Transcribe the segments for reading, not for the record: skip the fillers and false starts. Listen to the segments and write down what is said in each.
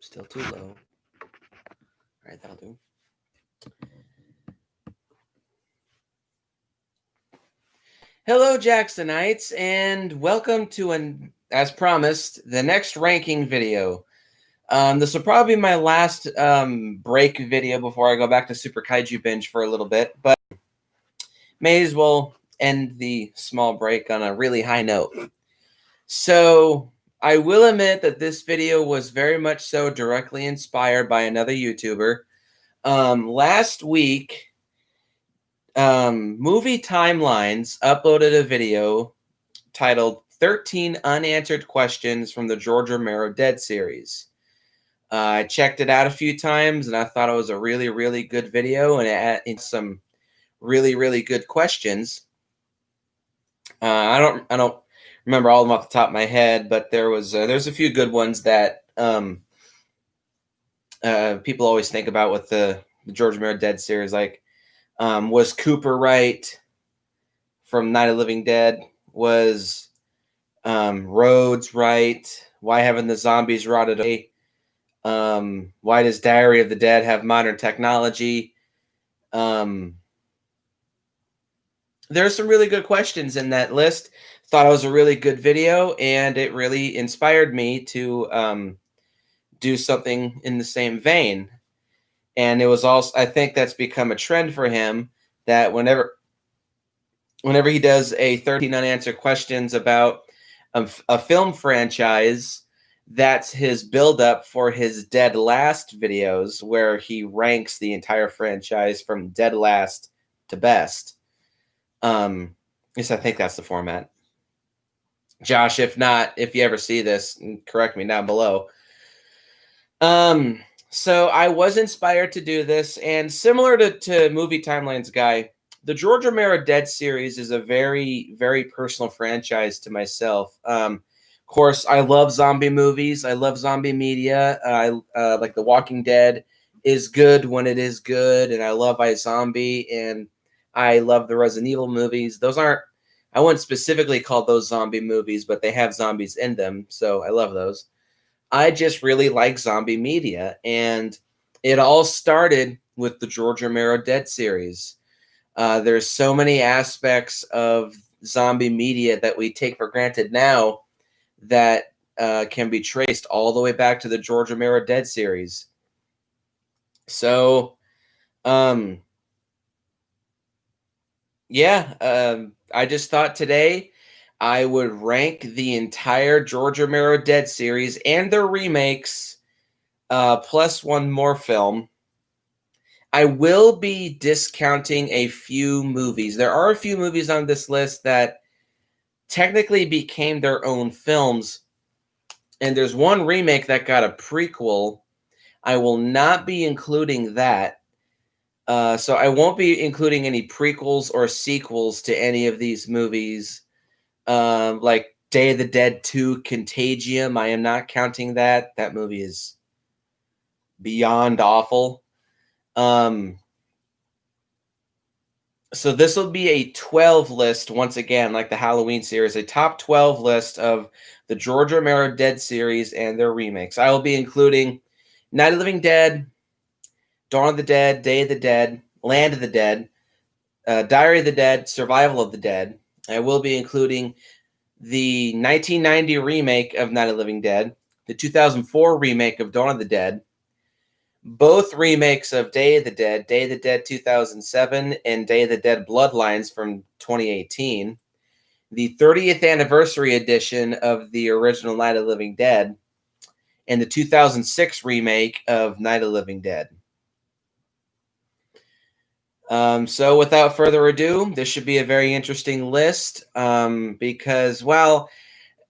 Still too low. All right, that'll do. Hello, Jacksonites, and welcome to as promised, the next ranking video. This will probably be my last break video before I go back to Super Kaiju Binge for a little bit, but may as well end the small break on a really high note. So I will admit that this video was very much so directly inspired by another YouTuber. Last week, Movie Timelines uploaded a video titled 13 Unanswered Questions from the George Romero Dead series. I checked it out a few times and I thought it was a really, really good video, and it had some really, really good questions. I don't remember all of them off the top of my head, but there's a few good ones that people always think about with the George Romero Dead series, like was Cooper right from Night of the Living Dead? Was Rhodes right? Why haven't the zombies rotted away? Why does Diary of the Dead have modern technology? There's some really good questions in that list. Thought it was a really good video, and it really inspired me to do something in the same vein. And it was also, I think that's become a trend for him, that whenever he does a 13 unanswered questions about a film franchise, that's his build-up for his Dead Last videos, where he ranks the entire franchise from dead last to best. Yes, I think that's the format. Josh, if not, if you ever see this, correct me down below. So I was inspired to do this, and similar to Movie Timelines guy, the George Romero Dead series is a very, very personal franchise to myself. Of course, I love zombie movies. I love zombie media. I like The Walking Dead is good when it is good, and I love iZombie, and I love the Resident Evil movies. Those aren't, I wouldn't specifically call those zombie movies, but they have zombies in them, so I love those. I just really like zombie media, and it all started with the George Romero Dead series. There's so many aspects of zombie media that we take for granted now that can be traced all the way back to the George Romero Dead series. So, yeah, I just thought today I would rank the entire George Romero Dead series and their remakes, plus one more film. I will be discounting a few movies. There are a few movies on this list that technically became their own films, and there's one remake that got a prequel. I will not be including that. So I won't be including any prequels or sequels to any of these movies. Like Day of the Dead 2 Contagium, I am not counting that. That movie is beyond awful. So this will be a 12 list, once again, like the Halloween series, a top 12 list of the George Romero Dead series and their remakes. I will be including Night of the Living Dead, Dawn of the Dead, Day of the Dead, Land of the Dead, Diary of the Dead, Survival of the Dead. I will be including the 1990 remake of Night of the Living Dead, the 2004 remake of Dawn of the Dead, both remakes of Day of the Dead 2007, and Day of the Dead Bloodlines from 2018, the 30th anniversary edition of the original Night of the Living Dead, and the 2006 remake of Night of the Living Dead. So without further ado, this should be a very interesting list, because, well,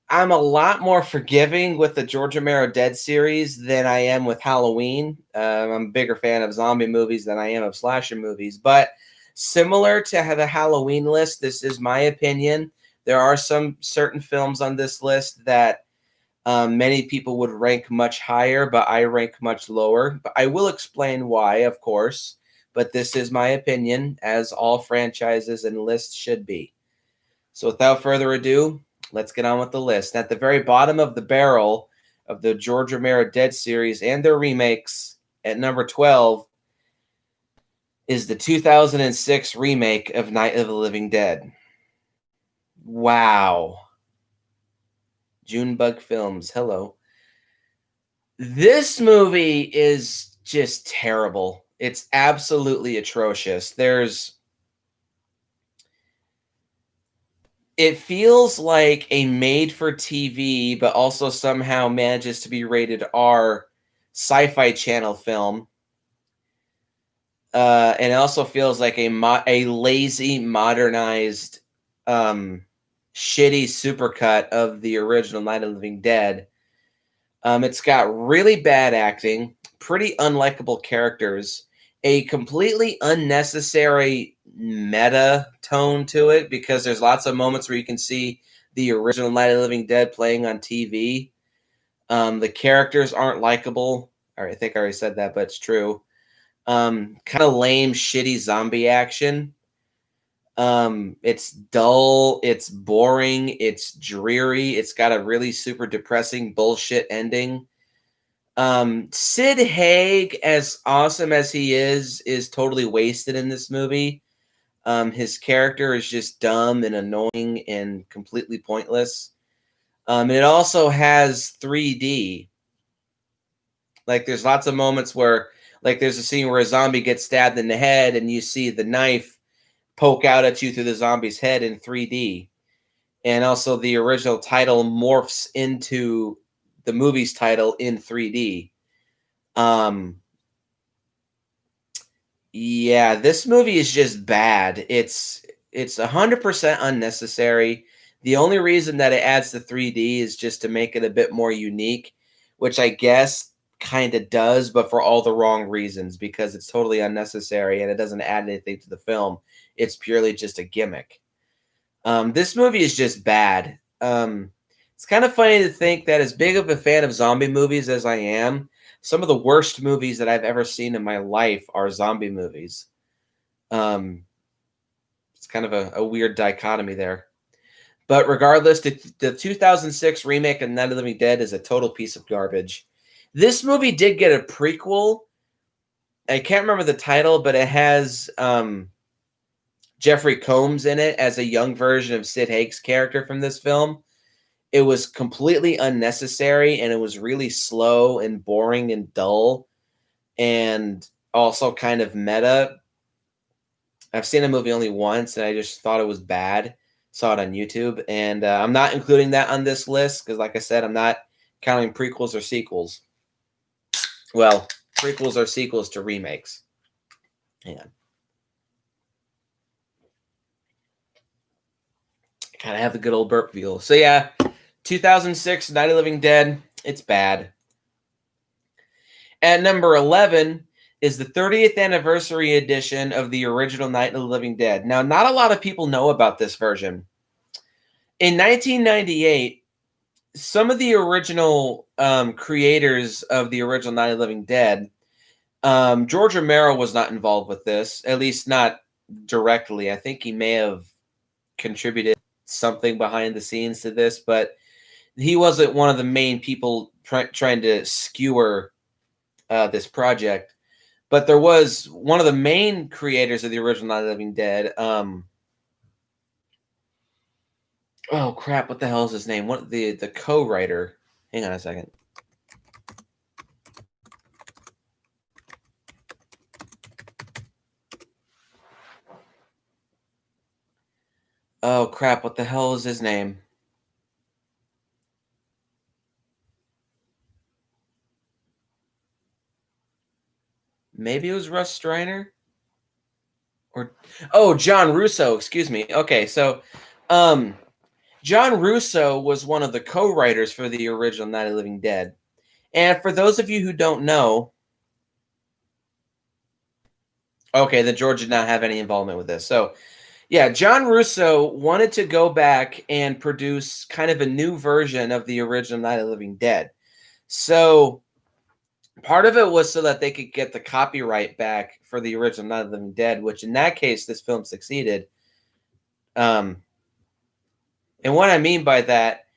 I'm a lot more forgiving with the George Romero Dead series than I am with Halloween. I'm a bigger fan of zombie movies than I am of slasher movies. But similar to the Halloween list, this is my opinion. There are some certain films on this list that many people would rank much higher, but I rank much lower. But I will explain why, of course. But this is my opinion, as all franchises and lists should be. So without further ado, let's get on with the list. At the very bottom of the barrel, of the George Romero Dead series and their remakes, at number 12 is the 2006 remake of Night of the Living Dead. Wow. Junebug Films, hello. This movie is just terrible. It's absolutely atrocious. It feels like a made-for-TV, but also somehow manages to be rated R sci-fi channel film. And it also feels like a lazy, modernized, shitty supercut of the original Night of the Living Dead. It's got really bad acting, pretty unlikable characters, a completely unnecessary meta tone to it, because there's lots of moments where you can see the original Night of the Living Dead playing on TV. The characters aren't likable. All right, I think I already said that, but it's true. Kind of lame, shitty zombie action. It's dull, it's boring, it's dreary, it's got a really super depressing bullshit ending. Sid Haig, as awesome as he is totally wasted in this movie. His character is just dumb and annoying and completely pointless. And it also has 3D. Like, there's lots of moments where, like, there's a scene where a zombie gets stabbed in the head and you see the knife poke out at you through the zombie's head in 3D. And also the original title morphs into the movie's title in 3D. Yeah, this movie is just bad. It's 100% unnecessary. The only reason that it adds the 3D is just to make it a bit more unique, which I guess kind of does, but for all the wrong reasons, because it's totally unnecessary and it doesn't add anything to the film. It's purely just a gimmick. This movie is just bad. It's kind of funny to think that, as big of a fan of zombie movies as I am, some of the worst movies that I've ever seen in my life are zombie movies. It's kind of a weird dichotomy there. But regardless, the 2006 remake of Night of the Living Dead is a total piece of garbage. This movie did get a prequel. I can't remember the title, but it has Jeffrey Combs in it as a young version of Sid Haig's character from this film. It was completely unnecessary, and it was really slow and boring and dull, and also kind of meta. I've seen the movie only once, and I just thought it was bad. Saw it on YouTube, and I'm not including that on this list because, like I said, I'm not counting prequels or sequels. Well, prequels or sequels to remakes. Hang on. Gotta have the good old burp feel. So yeah, 2006 Night of the Living Dead. It's bad. At number 11 is the 30th anniversary edition of the original Night of the Living Dead. Now, not a lot of people know about this version. In 1998, some of the original creators of the original Night of the Living Dead, George Romero was not involved with this, at least not directly. I think he may have contributed something behind the scenes to this, but he wasn't one of the main people trying to skewer this project. But there was one of the main creators of the original Night of the Living Dead. Oh crap! What the hell is his name? What the co-writer? Hang on a second. Oh crap! What the hell is his name? Maybe it was Russ Striner, or John Russo. Excuse me. Okay, so John Russo was one of the co-writers for the original Night of the Living Dead. And for those of you who don't know, okay, then George did not have any involvement with this. So, yeah, John Russo wanted to go back and produce kind of a new version of the original Night of the Living Dead. So, part of it was so that they could get the copyright back for the original Night of the Living Dead, which in that case, this film succeeded. And what I mean by that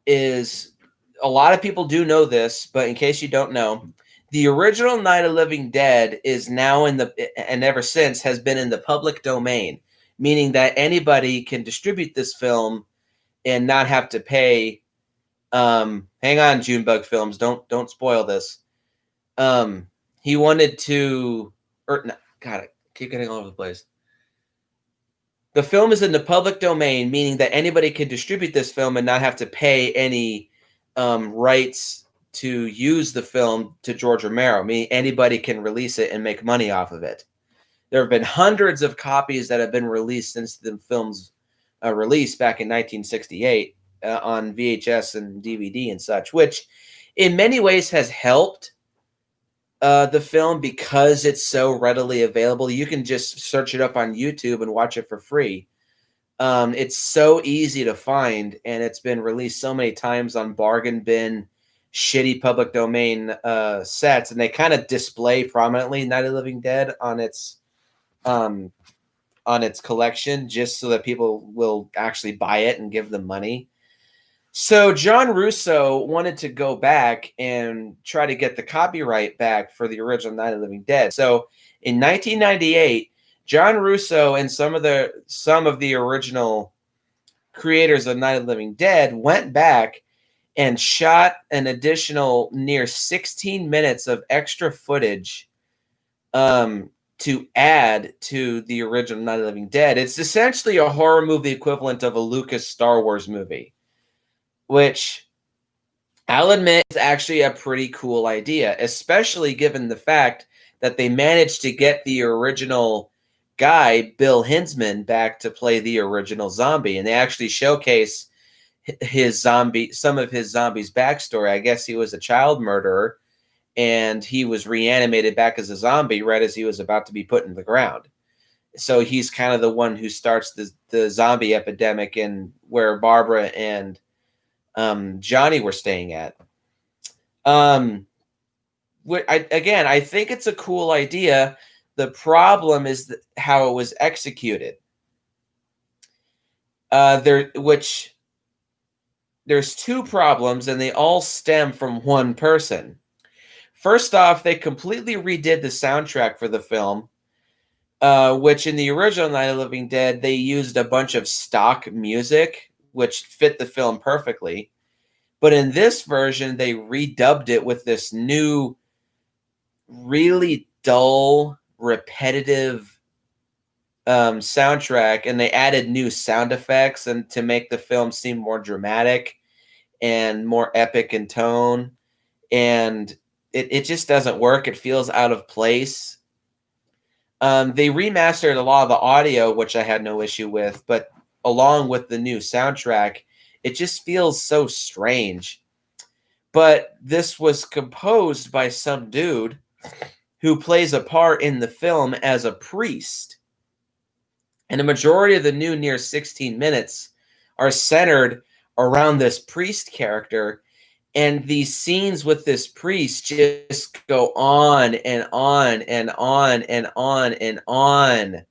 is a lot of people do know this, but in case you don't know, the original Night of the Living Dead is now and ever since has been in the public domain, meaning that anybody can distribute this film and not have to pay. Hang on, Junebug Films, don't spoil this. He wanted to, or no, God, I keep getting all over the place. The film is in the public domain, meaning that anybody can distribute this film and not have to pay any rights to use the film to George Romero. Meaning anybody can release it and make money off of it. There have been hundreds of copies that have been released since the film's release back in 1968 on VHS and DVD and such, which in many ways has helped the film because it's so readily available. You can just search it up on YouTube and watch it for free. It's so easy to find, and it's been released so many times on bargain bin, shitty public domain sets, and they kind of display prominently Night of the Living Dead on its collection just so that people will actually buy it and give them money. So John Russo wanted to go back and try to get the copyright back for the original Night of the Living Dead. So in 1998, John Russo and some of the original creators of Night of the Living Dead went back and shot an additional near 16 minutes of extra footage to add to the original Night of the Living Dead. It's essentially a horror movie equivalent of a Lucas Star Wars movie, which I'll admit is actually a pretty cool idea, especially given the fact that they managed to get the original guy, Bill Hinsman, back to play the original zombie. And they actually showcase some of his zombies' backstory. I guess he was a child murderer, and he was reanimated back as a zombie right as he was about to be put in the ground. So he's kind of the one who starts the zombie epidemic in where Barbara and Johnny were staying at. I think it's a cool idea. The problem is how it was executed. There's two problems, and they all stem from one person. First off, they completely redid the soundtrack for the film, which in the original Night of the Living Dead, they used a bunch of stock music, which fit the film perfectly. But in this version, they redubbed it with this new, really dull, repetitive soundtrack, and they added new sound effects and to make the film seem more dramatic and more epic in tone. And it just doesn't work. It feels out of place. They remastered a lot of the audio, which I had no issue with, but along with the new soundtrack, it just feels so strange. But this was composed by some dude who plays a part in the film as a priest. And a majority of the new near 16 minutes are centered around this priest character. And these scenes with this priest just go on and on and on and on and on.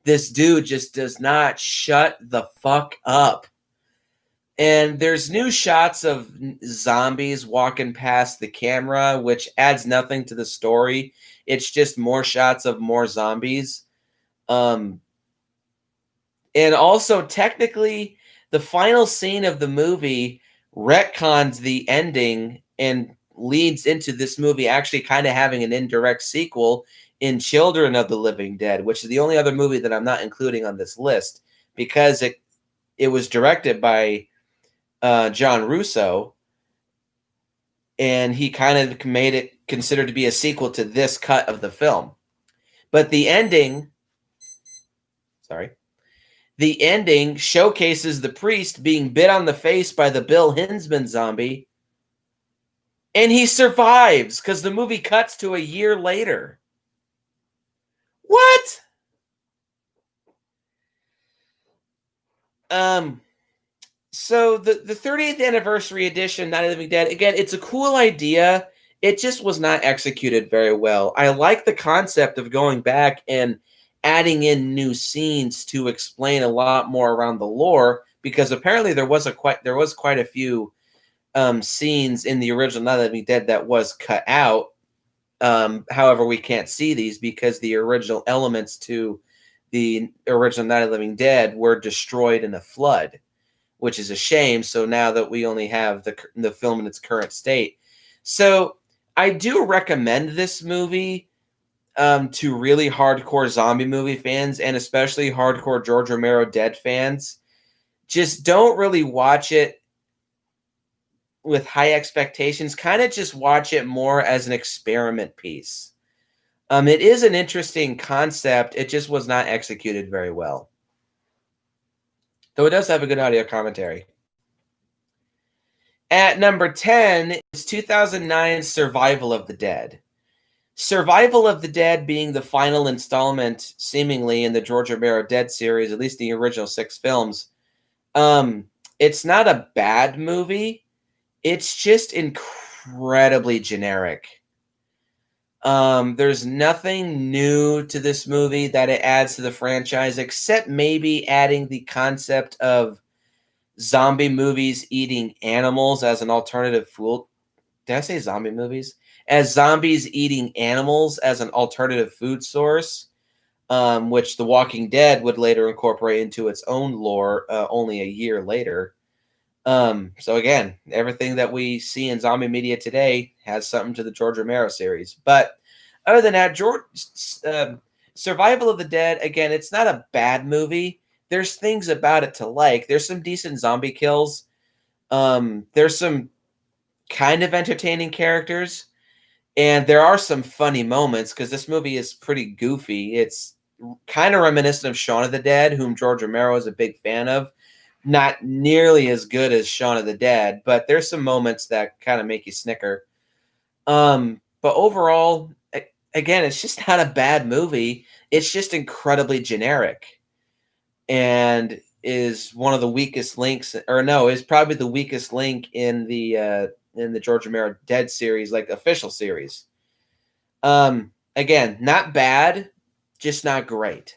This dude just does not shut the fuck up. And there's new shots of zombies walking past the camera, which adds nothing to the story. It's just more shots of more zombies. And also, technically, the final scene of the movie retcons the ending and leads into this movie actually kind of having an indirect sequel in Children of the Living Dead, which is the only other movie that I'm not including on this list because it was directed by John Russo, and he kind of made it considered to be a sequel to this cut of the film. But the ending showcases the priest being bit on the face by the Bill Hinsman zombie, and he survives because the movie cuts to a year later. What? So the 30th anniversary edition, Night of the Living Dead, again, it's a cool idea. It just was not executed very well. I like the concept of going back and adding in new scenes to explain a lot more around the lore, because apparently there was quite a few scenes in the original Night of the Living Dead that was cut out. However, we can't see these because the original elements to the original Night of the Living Dead were destroyed in a flood, which is a shame. So now that we only have the film in its current state. So I do recommend this movie to really hardcore zombie movie fans and especially hardcore George Romero Dead fans. Just don't really watch it with high expectations. Kind of just watch it more as an experiment piece. It is an interesting concept. It just was not executed very well. Though it does have a good audio commentary. At number 10 is 2009's Survival of the Dead. Survival of the Dead being the final installment, seemingly, in the George Romero Dead series, at least the original 6 films. It's not a bad movie. It's just incredibly generic. There's nothing new to this movie that it adds to the franchise, except maybe adding the concept of zombie movies eating animals as an alternative food. Did I say zombie movies? As zombies eating animals as an alternative food source, which The Walking Dead would later incorporate into its own lore only a year later. So again, everything that we see in zombie media today has something to the George Romero series. But other than that, Survival of the Dead, again, it's not a bad movie. There's things about it to like. There's some decent zombie kills. There's some kind of entertaining characters. And there are some funny moments because this movie is pretty goofy. It's kind of reminiscent of Shaun of the Dead, whom George Romero is a big fan of. Not nearly as good as Shaun of the Dead, but there's some moments that kind of make you snicker. But overall, again, it's just not a bad movie. It's just incredibly generic and is one of the weakest links, or no, is probably the weakest link in the George Romero Dead series, like official series. Again, not bad, just not great.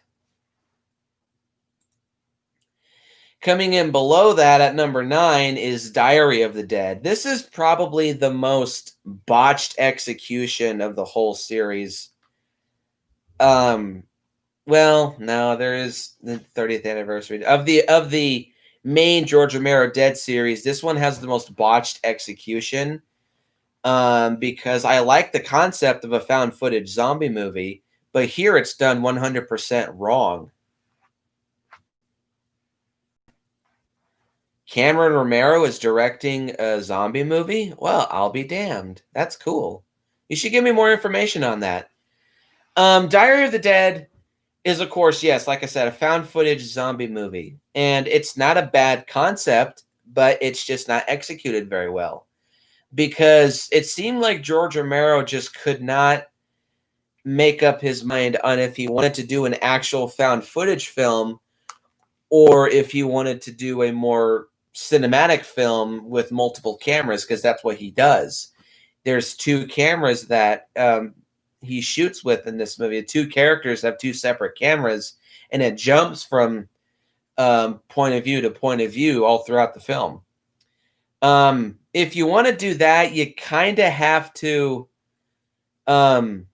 Coming in below that at number 9 is Diary of the Dead. This is probably the most botched execution of the whole series. Well, no, there is the 30th anniversary of the main George Romero Dead series. This one has the most botched execution because I like the concept of a found footage zombie movie, but here it's done 100% wrong. Cameron Romero is directing a zombie movie? Well, I'll be damned. That's cool. You should give me more information on that. Diary of the Dead is, of course, yes, like I said, a found footage zombie movie. And it's not a bad concept, but it's just not executed very well. Because it seemed like George Romero just could not make up his mind on if he wanted to do an actual found footage film or if he wanted to do a more cinematic film with multiple cameras, because that's what he does. There's 2 cameras that he shoots with in this movie. The 2 characters have 2 separate cameras, and it jumps from point of view to point of view all throughout the film. If you want to do that, you kind of have to do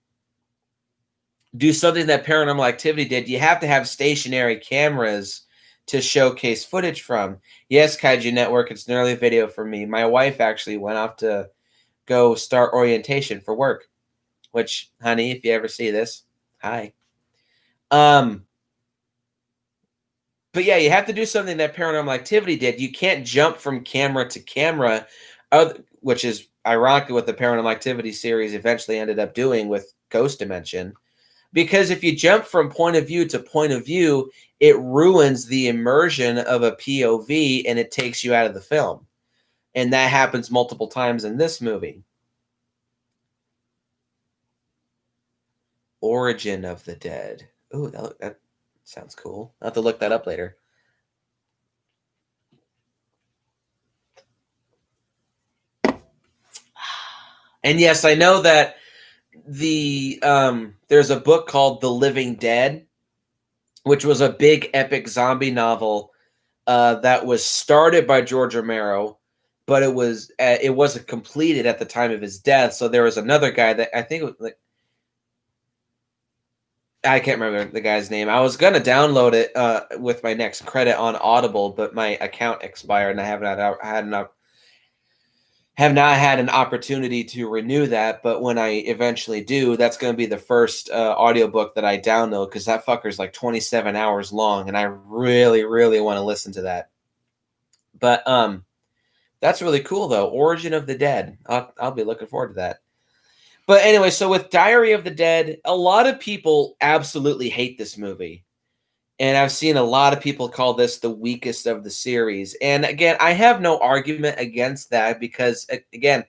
something that Paranormal Activity did. You have to have stationary cameras to showcase footage from. Yes, Kaiju Network, it's an early video for me. My wife actually went off to go start orientation for work, which, honey, if you ever see this, hi. But yeah, you have to do something that Paranormal Activity did. You can't jump from camera to camera, which is ironically what the Paranormal Activity series eventually ended up doing with Ghost Dimension. Because if you jump from point of view to point of view, it ruins the immersion of a POV and it takes you out of the film. And that happens multiple times in this movie. Origin of the Dead. Ooh, that sounds cool. I'll have to look that up later. And yes, I know that there's a book called The Living Dead, which was a big epic zombie novel that was started by George Romero, but it wasn't completed at the time of his death. So there was another guy that I think it was like, I can't remember the guy's name. I was gonna download it with my next credit on Audible, but my account expired and I have not had an opportunity to renew that. But when I eventually do, that's going to be the first audiobook that I download, because that fucker's like 27 hours long and I really, really want to listen to that. But that's really cool though. Origin of the Dead. I'll be looking forward to that. But anyway, so with Diary of the Dead, a lot of people absolutely hate this movie. And I've seen a lot of people call this the weakest of the series. And again, I have no argument against that, because again,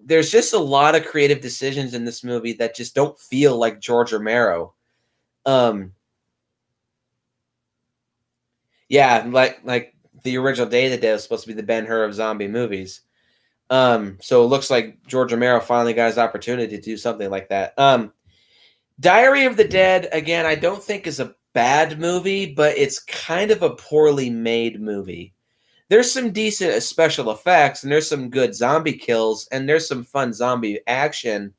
there's just a lot of creative decisions in this movie that just don't feel like George Romero. Yeah, like the original Day of the Dead was supposed to be the Ben-Hur of zombie movies. So it looks like George Romero finally got his opportunity to do something like that. Diary of the Dead, again, I don't think is a bad movie, but it's kind of a poorly made movie. There's some decent special effects, and there's some good zombie kills, and there's some fun zombie action.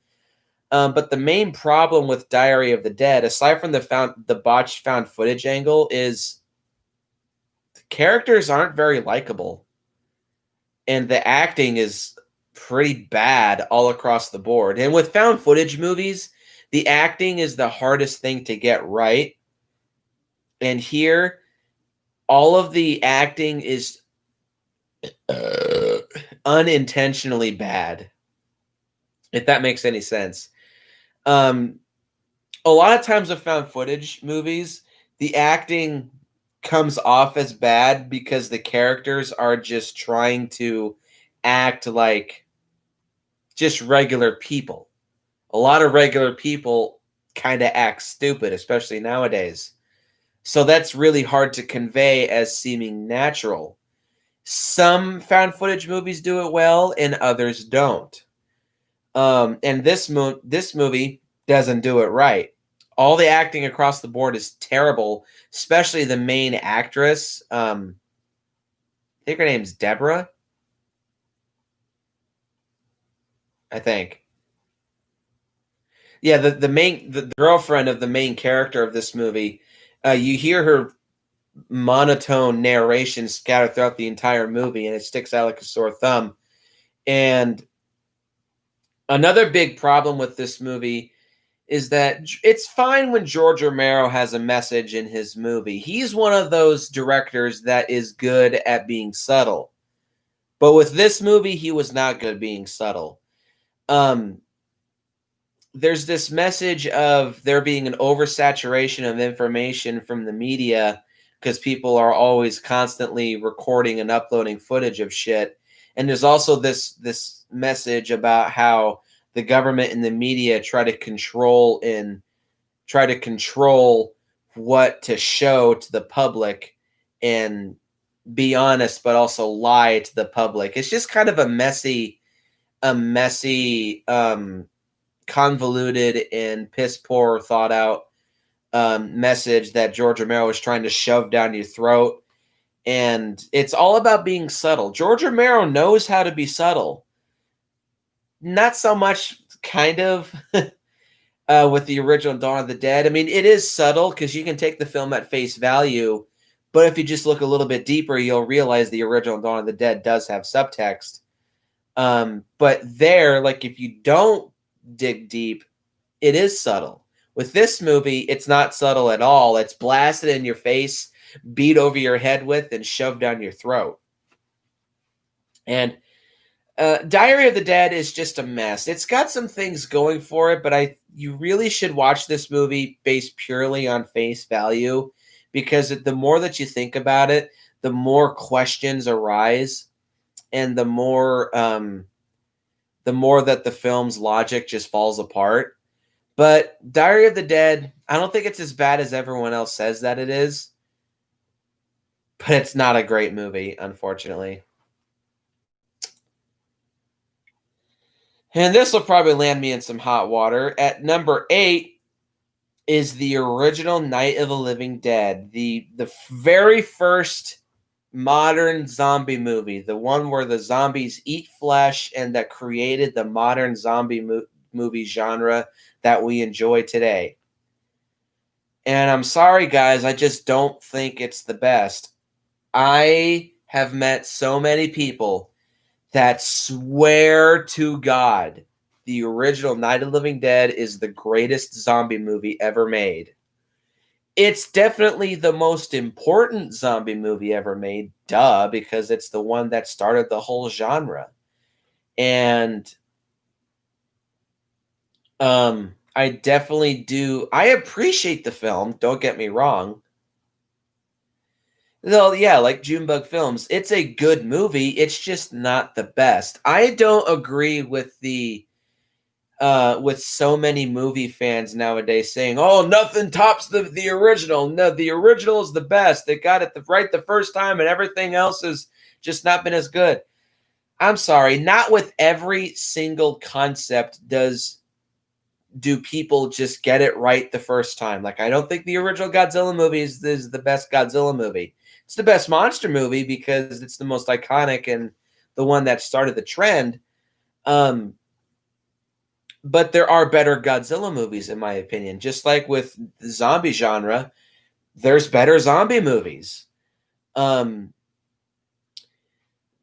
But the main problem with Diary of the Dead, aside from the botched found footage angle, is the characters aren't very likable. And the acting is pretty bad all across the board. And with found footage movies, the acting is the hardest thing to get right. And here, all of the acting is unintentionally bad, if that makes any sense. A lot of times with found footage movies, the acting comes off as bad because the characters are just trying to act like just regular people. A lot of regular people kind of act stupid, especially nowadays. So that's really hard to convey as seeming natural. Some found footage movies do it well and others don't. And this movie doesn't do it right. All the acting across the board is terrible, especially the main actress. I think her name's Deborah. I think. Yeah, the girlfriend of the main character of this movie. You hear her monotone narration scattered throughout the entire movie, and it sticks out like a sore thumb. And another big problem with this movie is that it's fine when George Romero has a message in his movie. He's one of those directors that is good at being subtle. But with this movie, he was not good at being subtle. There's this message of there being an oversaturation of information from the media because people are always constantly recording and uploading footage of shit. And there's also this message about how the government and the media try to control what to show to the public and be honest, but also lie to the public. It's just kind of a messy, convoluted and piss poor thought out message that George Romero was trying to shove down your throat. And it's all about being subtle. George Romero knows how to be subtle. Not so much kind of with the original Dawn of the Dead. I mean, it is subtle because you can take the film at face value, but if you just look a little bit deeper, you'll realize the original Dawn of the Dead does have subtext. But there, like, if you don't dig deep, it is subtle. With this movie, it's not subtle at all. It's blasted in your face, beat over your head with, and shoved down your throat. And Diary of the Dead is just a mess. It's got some things going for it, but you really should watch this movie based purely on face value, because the more that you think about it, the more questions arise, and the more that the film's logic just falls apart. But Diary of the Dead, I don't think it's as bad as everyone else says that it is, but it's not a great movie, unfortunately. And this will probably land me in some hot water. At number 8 is the original Night of the Living Dead, the very first modern zombie movie, the one where the zombies eat flesh and that created the modern zombie movie genre that we enjoy today. And I'm sorry, guys, I just don't think it's the best. I have met so many people that swear to God the original Night of the Living Dead is the greatest zombie movie ever made. It's definitely the most important zombie movie ever made, duh, because it's the one that started the whole genre. And I definitely do. I appreciate the film, don't get me wrong. Though, yeah, like Junebug Films, it's a good movie. It's just not the best. I don't agree with so many movie fans nowadays saying, "Oh, nothing tops the original. No, the original is the best. They got it right the first time, and everything else has just not been as good." I'm sorry, not with every single concept do people just get it right the first time. Like, I don't think the original Godzilla movie is the best Godzilla movie. It's the best monster movie because it's the most iconic and the one that started the trend. Um, but there are better Godzilla movies, in my opinion. Just like with the zombie genre, there's better zombie movies. Um,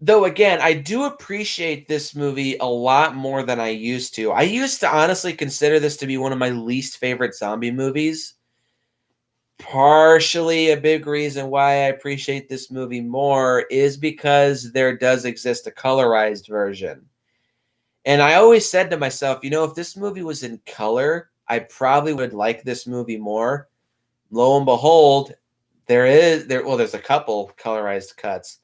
though, again, I do appreciate this movie a lot more than I used to. I used to honestly consider this to be one of my least favorite zombie movies. Partially a big reason why I appreciate this movie more is because there does exist a colorized version. And I always said to myself, if this movie was in color, I probably would like this movie more. Lo and behold, there's a couple colorized cuts.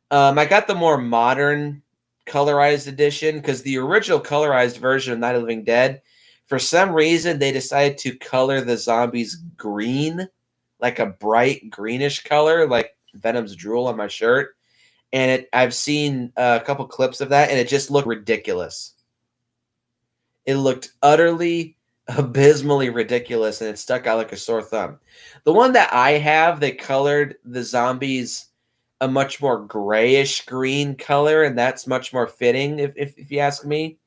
I got the more modern colorized edition because the original colorized version of Night of the Living Dead, for some reason, they decided to color the zombies green, like a bright greenish color, like Venom's drool on my shirt. And I've seen a couple clips of that, and it just looked ridiculous. It looked utterly, abysmally ridiculous, and it stuck out like a sore thumb. The one that I have, they colored the zombies a much more grayish green color, and that's much more fitting, if you ask me.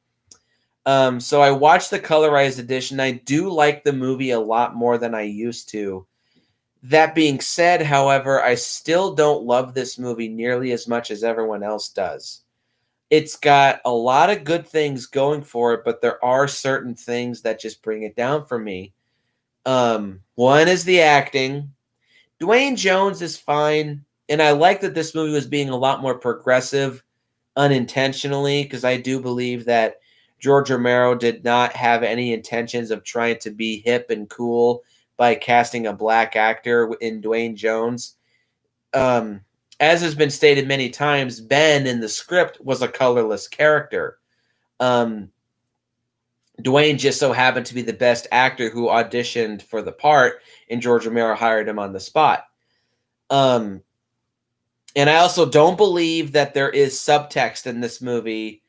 So I watched the colorized edition. I do like the movie a lot more than I used to. That being said, however, I still don't love this movie nearly as much as everyone else does. It's got a lot of good things going for it, but there are certain things that just bring it down for me. One is the acting. Dwayne Jones is fine, and I like that this movie was being a lot more progressive unintentionally, because I do believe that George Romero did not have any intentions of trying to be hip and cool by casting a black actor in Dwayne Jones. As has been stated many times, Ben in the script was a colorless character. Um, Dwayne just so happened to be the best actor who auditioned for the part, and George Romero hired him on the spot. Um, and I also don't believe that there is subtext in this movie,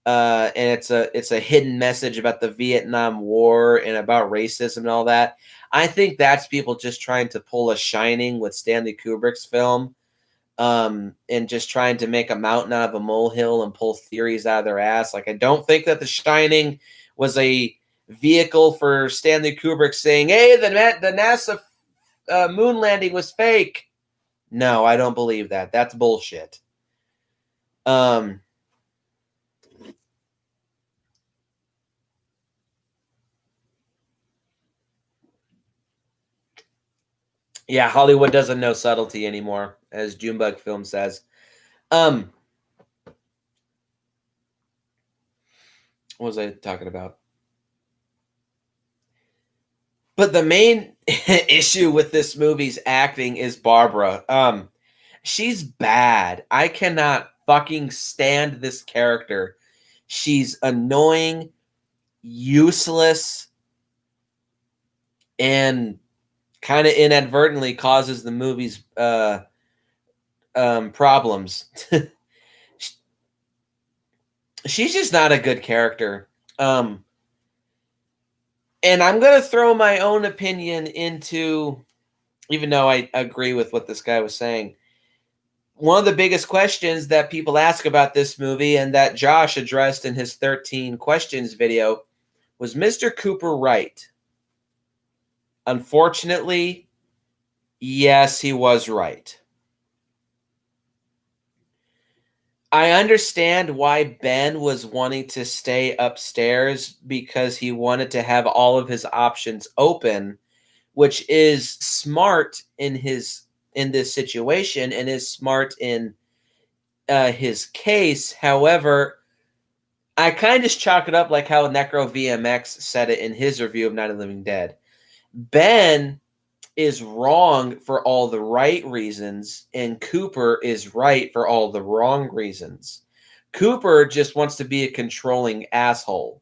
and it's a hidden message about the Vietnam War and about racism and all that. I think that's people just trying to pull a Shining with Stanley Kubrick's film, and just trying to make a mountain out of a molehill and pull theories out of their ass. Like, I don't think that The Shining was a vehicle for Stanley Kubrick saying, "Hey, the NASA moon landing was fake." No, I don't believe that. That's bullshit. Um, yeah, Hollywood doesn't know subtlety anymore, as Junebug Film says. Um, what was I talking about? But the main issue with this movie's acting is Barbara. She's bad. I cannot fucking stand this character. She's annoying, useless, and kind of inadvertently causes the movie's problems. She's just not a good character. Um, and I'm going to throw my own opinion into, even though I agree with what this guy was saying. one of the biggest questions that people ask about this movie and that Josh addressed in his 13 questions video was Mr. Cooper right? Unfortunately, yes, he was right. I understand why Ben was wanting to stay upstairs because he wanted to have all of his options open, which is smart in this situation and is smart in his case. However, I kind of just chalk it up like how Necro VMX said it in his review of Night of the Living Dead. Ben is wrong for all the right reasons, and Cooper is right for all the wrong reasons. Cooper just wants to be a controlling asshole.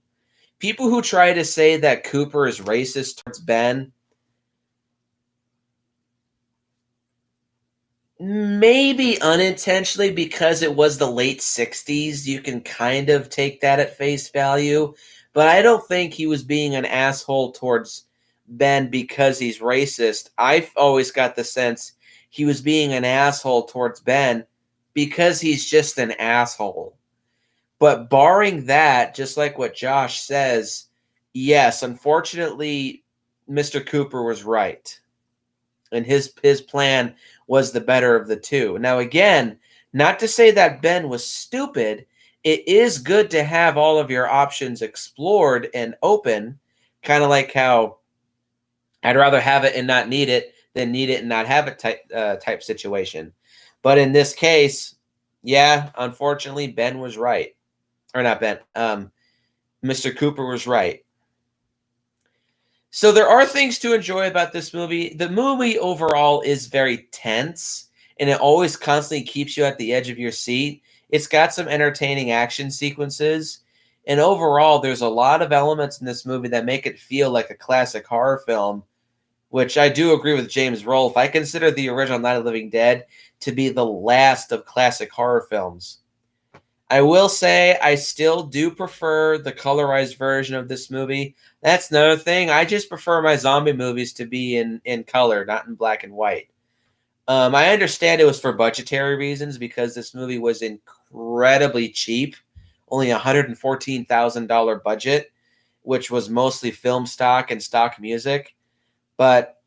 People who try to say that Cooper is racist towards Ben, maybe unintentionally because it was the late 60s, you can kind of take that at face value, but I don't think he was being an asshole towards Ben because he's racist. I've always got the sense he was being an asshole towards Ben because he's just an asshole. But barring that, just like what Josh says, yes, unfortunately, Mr. Cooper was right. And his plan was the better of the two. Now, again, not to say that Ben was stupid. It is good to have all of your options explored and open, kind of like how I'd rather have it and not need it than need it and not have it type situation. But in this case, yeah, unfortunately, Ben was right. Or not Ben. Mr. Cooper was right. So there are things to enjoy about this movie. The movie overall is very tense, and it always constantly keeps you at the edge of your seat. It's got some entertaining action sequences, and overall, there's a lot of elements in this movie that make it feel like a classic horror film, which I do agree with James Rolfe. I consider the original Night of the Living Dead to be the last of classic horror films. I will say I still do prefer the colorized version of this movie. That's another thing. I just prefer my zombie movies to be in color, not in black and white. I understand it was for budgetary reasons because this movie was incredibly cheap, only $114,000 budget, which was mostly film stock and stock music. But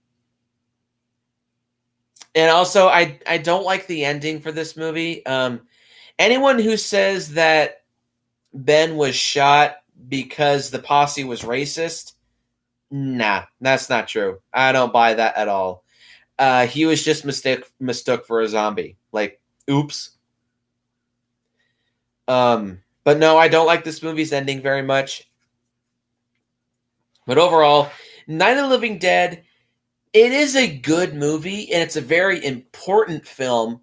and also I don't like the ending for this movie. Anyone who says that Ben was shot because the posse was racist, nah, that's not true. I don't buy that at all. He was just mistook for a zombie. Like, oops. But no, I don't like this movie's ending very much. But overall, Night of the Living Dead, it is a good movie, and it's a very important film,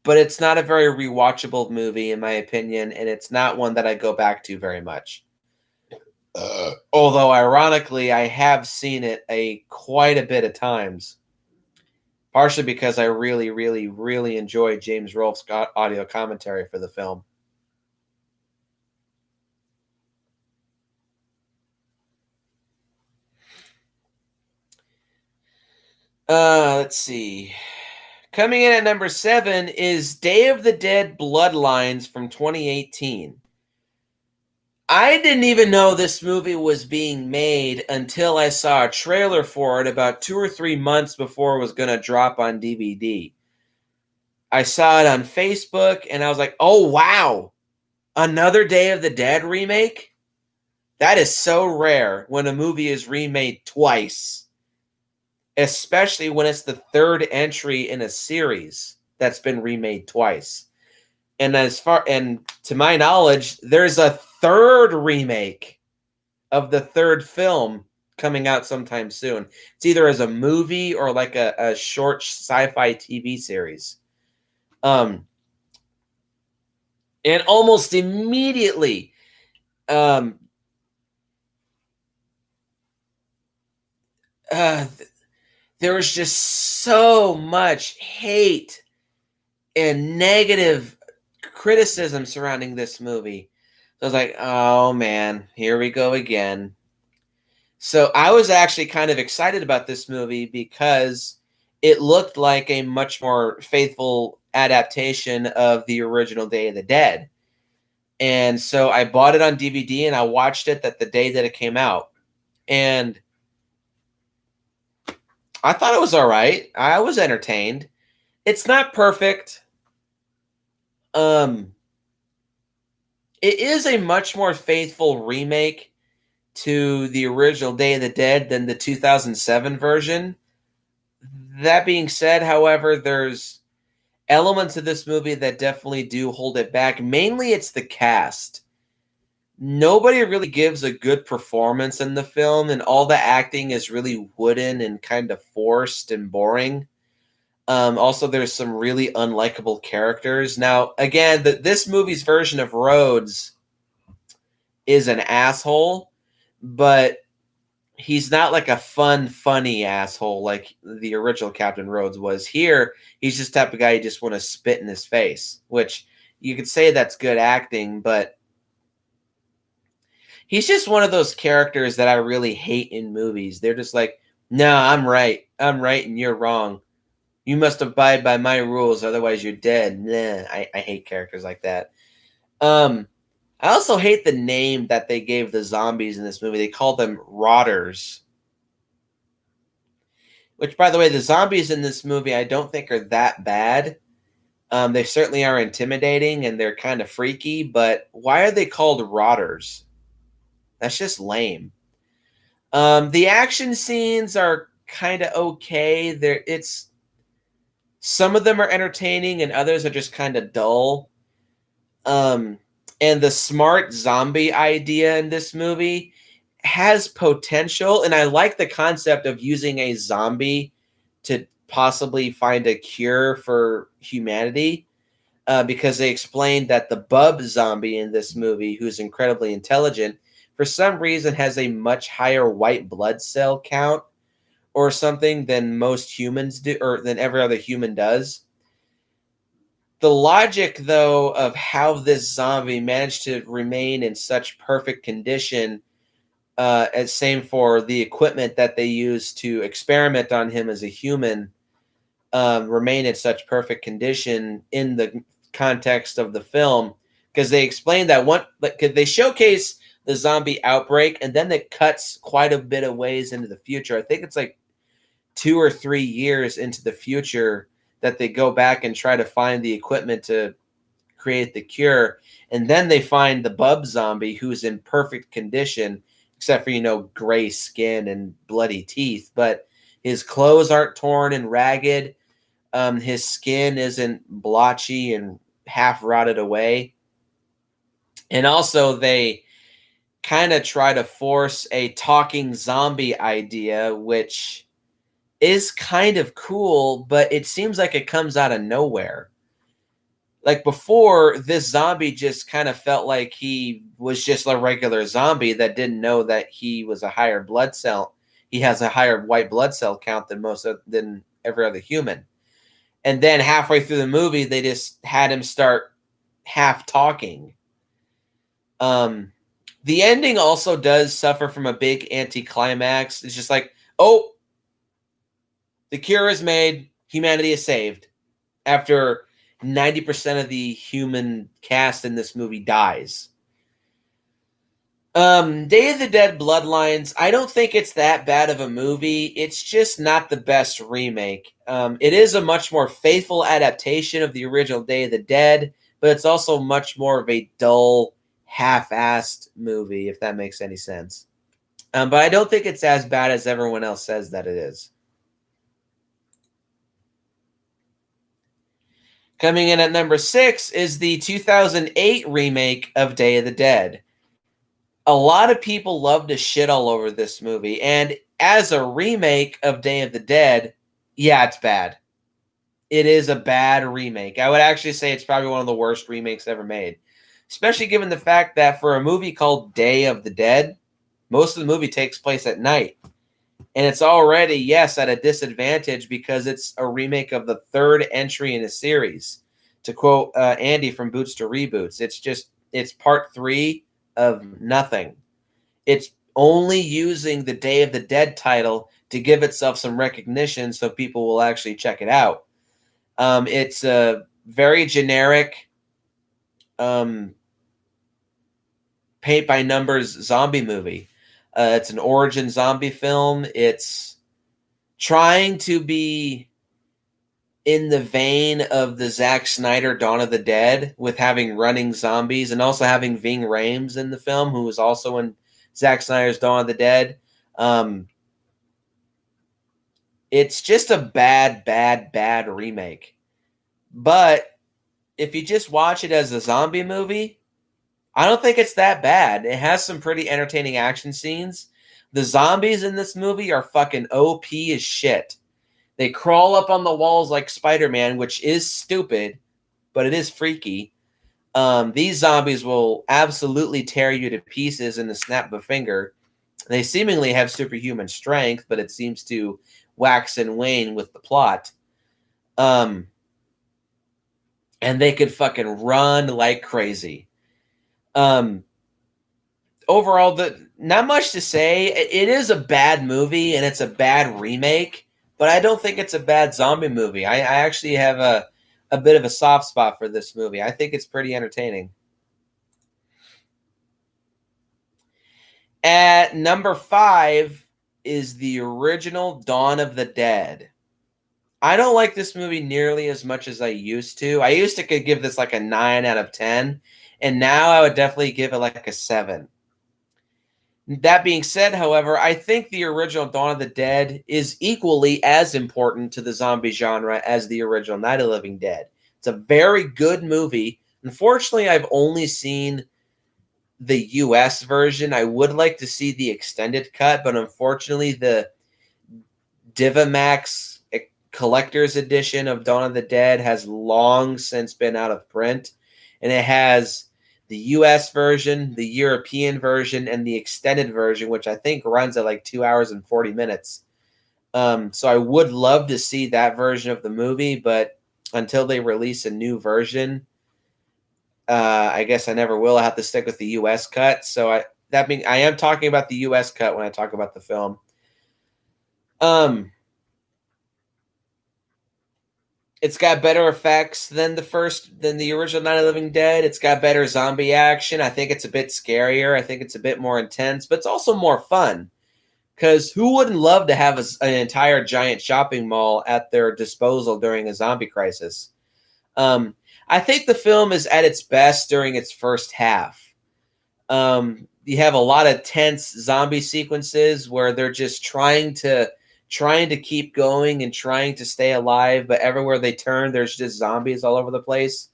but it's not a very rewatchable movie, in my opinion, and it's not one that I go back to very much. Although, ironically, I have seen it quite a bit of times, partially because I really, really, really enjoyed James Rolfe's audio commentary for the film. Let's see. Coming in at number 7 is Day of the Dead Bloodlines from 2018. I didn't even know this movie was being made until I saw a trailer for it about 2 or 3 months before it was going to drop on DVD. I saw it on Facebook and I was like, oh wow, another Day of the Dead remake? That is so rare when a movie is remade twice, especially when it's the third entry in a series that's been remade twice. And to my knowledge, there's a third remake of the third film coming out sometime soon. It's either as a movie or like a short sci-fi TV series. And almost immediately, there was just so much hate and negative criticism surrounding this movie. So I was like, oh man, here we go again. So I was actually kind of excited about this movie because it looked like a much more faithful adaptation of the original Day of the Dead. And so I bought it on DVD and I watched it the day that it came out. And I thought it was all right. I was entertained. It's not perfect. Um, it is a much more faithful remake to the original Day of the Dead than the 2007 version. That being said, however, there's elements of this movie that definitely do hold it back. Mainly, it's the cast. Nobody really gives a good performance in the film, and all the acting is really wooden and kind of forced and boring. Also, there's some really unlikable characters. Now, again, this movie's version of Rhodes is an asshole, but he's not like a funny asshole like the original Captain Rhodes was. Here, he's just the type of guy you just want to spit in his face, which you could say that's good acting, but he's just one of those characters that I really hate in movies. They're just like, no, I'm right, and you're wrong. You must abide by my rules, otherwise you're dead. Nah, I hate characters like that. I also hate the name that they gave the zombies in this movie. They called them Rotters. Which, by the way, the zombies in this movie I don't think are that bad. They certainly are intimidating and they're kind of freaky, but why are they called Rotters? That's just lame. The action scenes are kind of okay. Some of them are entertaining and others are just kind of dull. And the smart zombie idea in this movie has potential, and I like the concept of using a zombie to possibly find a cure for humanity, because they explained that the bub zombie in this movie, who's incredibly intelligent, for some reason has a much higher white blood cell count or something than most humans do, or than every other human does. The logic, though, of how this zombie managed to remain in such perfect condition, as same for the equipment that they used to experiment on him as a human, remain in such perfect condition in the context of the film, because they explain that they showcase the zombie outbreak, and then it cuts quite a bit of ways into the future. I think it's like 2 or 3 years into the future that they go back and try to find the equipment to create the cure. And then they find the bub zombie who's in perfect condition, except for, gray skin and bloody teeth. But his clothes aren't torn and ragged. His skin isn't blotchy and half rotted away. And also they kind of try to force a talking zombie idea, which is kind of cool, but it seems like it comes out of nowhere. Like before, this zombie just kind of felt like he was just a regular zombie that didn't know that he was a higher blood cell. He has a higher white blood cell count than every other human. And then halfway through the movie, they just had him start half talking. The ending also does suffer from a big anticlimax. It's just like, oh, the cure is made, humanity is saved, after 90% of the human cast in this movie dies. Day of the Dead Bloodlines, I don't think it's that bad of a movie. It's just not the best remake. It is a much more faithful adaptation of the original Day of the Dead, but it's also much more of a dull, half-assed movie, if that makes any sense. But I don't think it's as bad as everyone else says that it is. Coming in at number 6 is the 2008 remake of Day of the Dead. A lot of people love to shit all over this movie, and as a remake of Day of the Dead, yeah, it's bad. It is a bad remake. I would actually say it's probably one of the worst remakes ever made, especially given the fact that for a movie called Day of the Dead, most of the movie takes place at night. And it's already, yes, at a disadvantage because it's a remake of the third entry in a series. To quote Andy from Boots to Reboots, it's part 3 of nothing. It's only using the Day of the Dead title to give itself some recognition so people will actually check it out. It's very generic paint by numbers zombie movie. It's an origin zombie film. It's trying to be in the vein of the Zack Snyder Dawn of the Dead, with having running zombies and also having Ving Rhames in the film, who was also in Zack Snyder's Dawn of the Dead. It's just a bad remake. But if you just watch it as a zombie movie, I don't think it's that bad. It has some pretty entertaining action scenes. The zombies in this movie are fucking OP as shit. They crawl up on the walls like Spider-Man, which is stupid, but it is freaky. These zombies will absolutely tear you to pieces in the snap of a finger. They seemingly have superhuman strength, but it seems to wax and wane with the plot. And they could fucking run like crazy. Overall, not much to say. It is a bad movie and it's a bad remake, but I don't think it's a bad zombie movie. I actually have a bit of a soft spot for this movie. I think it's pretty entertaining. At number 5 is the original Dawn of the Dead. I don't like this movie nearly as much as I used to. I used to could give this like a 9 out of 10, and now I would definitely give it like a 7. That being said, however, I think the original Dawn of the Dead is equally as important to the zombie genre as the original Night of the Living Dead. It's a very good movie. Unfortunately, I've only seen the US version. I would like to see the extended cut, but unfortunately, the Divamax collector's edition of Dawn of the Dead has long since been out of print, and it has the US version, the European version, and the extended version, which I think runs at like 2 hours and 40 minutes. So I would love to see that version of the movie, but until they release a new version, I guess I never will. I have to stick with the US cut. So I am talking about the US cut when I talk about the film. It's got better effects than the original Night of the Living Dead. It's got better zombie action. I think it's a bit scarier. I think it's a bit more intense, but it's also more fun. Because who wouldn't love to have an entire giant shopping mall at their disposal during a zombie crisis? I think the film is at its best during its first half. You have a lot of tense zombie sequences where they're just trying to keep going and trying to stay alive, but everywhere they turn, there's just zombies all over the place.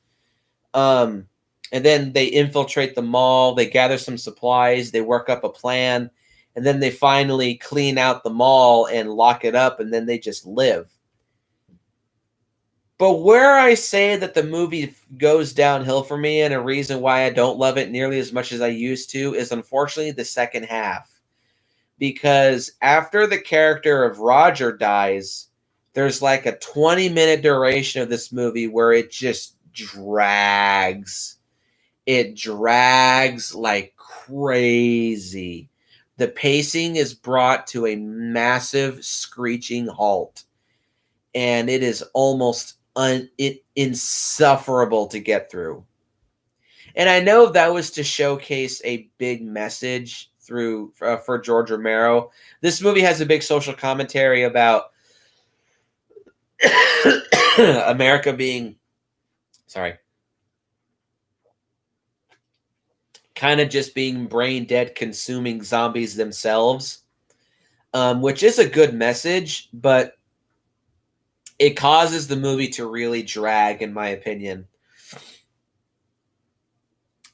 And then they infiltrate the mall, they gather some supplies, they work up a plan, and then they finally clean out the mall and lock it up, and then they just live. But where I say that the movie goes downhill for me, and a reason why I don't love it nearly as much as I used to, is unfortunately the second half. Because after the character of Roger dies, there's like a 20-minute duration of this movie where it just drags. It drags like crazy. The pacing is brought to a massive screeching halt. And it is almost insufferable to get through. And I know that was to showcase a big message for George Romero. This movie has a big social commentary about America being, kind of just being brain dead, consuming zombies themselves, which is a good message, but it causes the movie to really drag, in my opinion.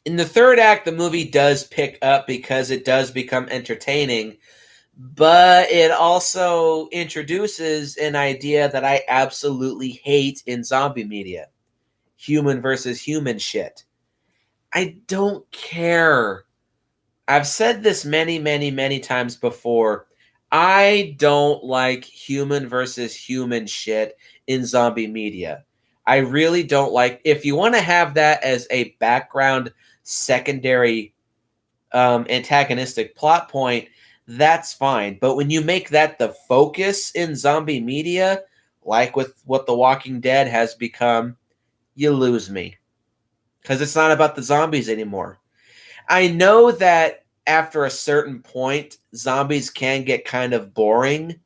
In the third act, the movie does pick up because it does become entertaining, but it also introduces an idea that I absolutely hate in zombie media: human versus human shit. I don't care. I've said this many, many, many times before. I don't like human versus human shit in zombie media. I really don't like. If you want to have that as a background secondary antagonistic plot point, that's fine. But when you make that the focus in zombie media, like with what The Walking Dead has become, you lose me. Because it's not about the zombies anymore. I know that after a certain point, zombies can get kind of boring,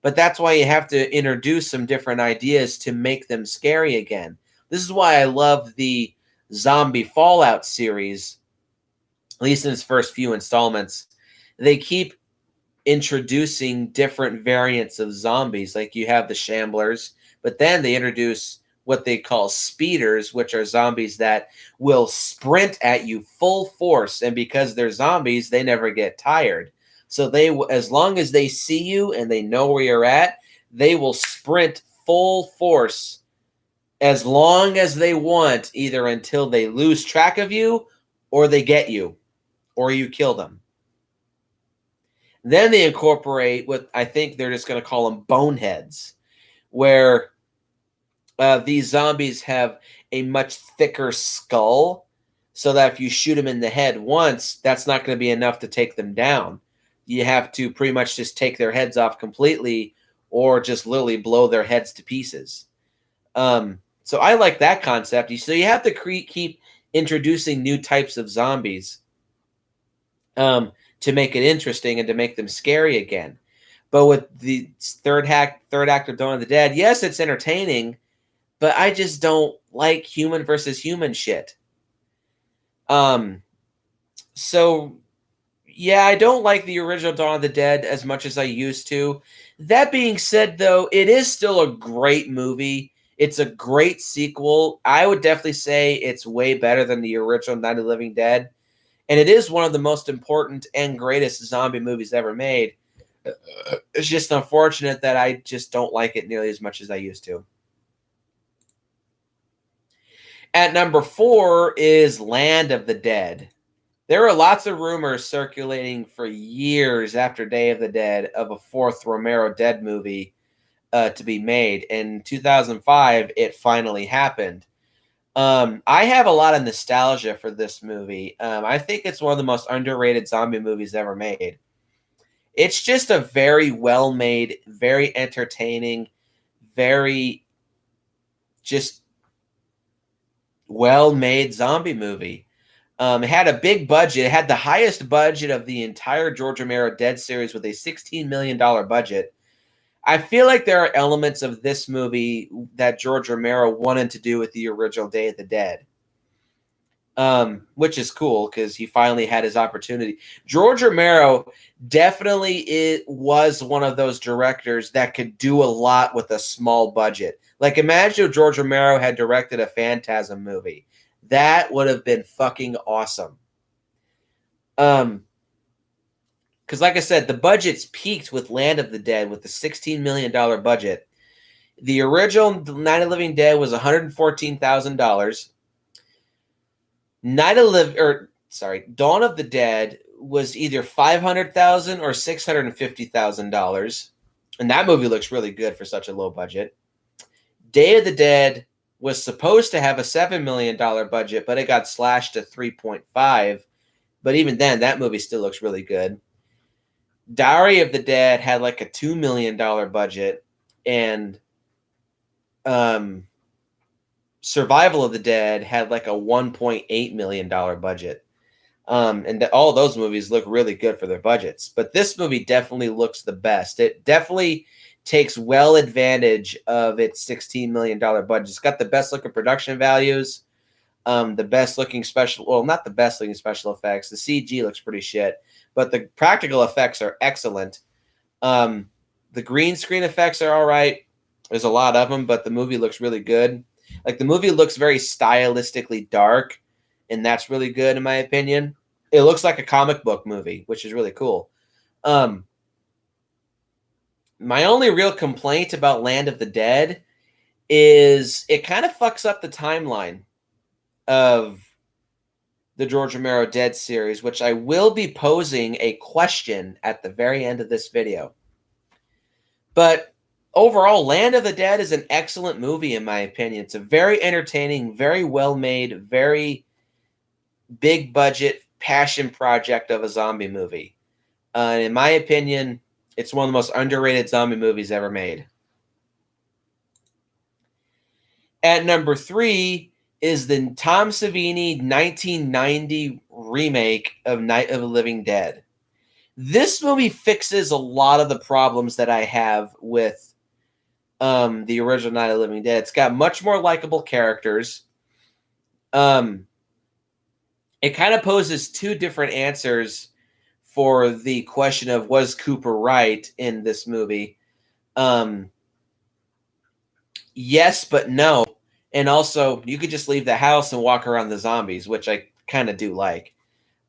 but that's why you have to introduce some different ideas to make them scary again. This is why I love the Zombie Fallout series, at least in its first few installments. They keep introducing different variants of zombies. Like you have the Shamblers, but then they introduce what they call speeders, which are zombies that will sprint at you full force. And because they're zombies, they never get tired. So they, as long as they see you and they know where you're at, they will sprint full force as long as they want, either until they lose track of you or they get you or you kill them. Then they incorporate what I think they're just going to call them boneheads, where these zombies have a much thicker skull, so that if you shoot them in the head once, that's not going to be enough to take them down. You have to pretty much just take their heads off completely or just literally blow their heads to pieces. So I like that concept. So you have to keep introducing new types of zombies to make it interesting and to make them scary again. But with the third act of Dawn of the Dead, yes, it's entertaining, but I just don't like human versus human shit. So yeah, I don't like the original Dawn of the Dead as much as I used to. That being said, though, it is still a great movie. It's a great sequel. I would definitely say it's way better than the original Night of the Living Dead. And it is one of the most important and greatest zombie movies ever made. It's just unfortunate that I just don't like it nearly as much as I used to. At number 4 is Land of the Dead. There were lots of rumors circulating for years after Day of the Dead of a fourth Romero Dead movie to be made. In 2005, it finally happened. I have a lot of nostalgia for this movie. I think it's one of the most underrated zombie movies ever made. It's just a very well-made, very entertaining, very just well-made zombie movie. It had a big budget. It had the highest budget of the entire George Romero Dead series with a $16 million budget. I feel like there are elements of this movie that George Romero wanted to do with the original Day of the Dead, which is cool because he finally had his opportunity. George Romero definitely was one of those directors that could do a lot with a small budget. Like, imagine if George Romero had directed a Phantasm movie. That would have been fucking awesome. Because, like I said, the budget's peaked with Land of the Dead with the $16 million budget. The original Night of the Living Dead was $114,000. Dawn of the Dead was either $500,000 or $650,000, and that movie looks really good for such a low budget. Day of the Dead was supposed to have a $7 million budget, but it got slashed to 3.5. But even then, that movie still looks really good. Diary of the Dead had like a $2 million budget, and Survival of the Dead had like a $1.8 million budget. And all those movies look really good for their budgets. But this movie definitely looks the best. It definitely takes well advantage of its $16 million budget. It's got the best looking production values, the best looking not the best looking special effects. The CG looks pretty shit, but the practical effects are excellent. The green screen effects are all right. There's a lot of them, but the movie looks really good. Like, the movie looks very stylistically dark, and that's really good in my opinion. It looks like a comic book movie, which is really cool. My only real complaint about Land of the Dead is it kind of fucks up the timeline of the George Romero Dead series, which I will be posing a question at the very end of this video. But overall, Land of the Dead is an excellent movie, in my opinion. It's a very entertaining, very well-made, very big-budget passion project of a zombie movie. In my opinion, it's one of the most underrated zombie movies ever made. At number 3 is the Tom Savini 1990 remake of Night of the Living Dead. This movie fixes a lot of the problems that I have with the original Night of the Living Dead. It's got much more likable characters. Um, it kind of poses two different answers for the question of was Cooper right in this movie. Yes, but no. And also, you could just leave the house and walk around the zombies, which I kind of do like.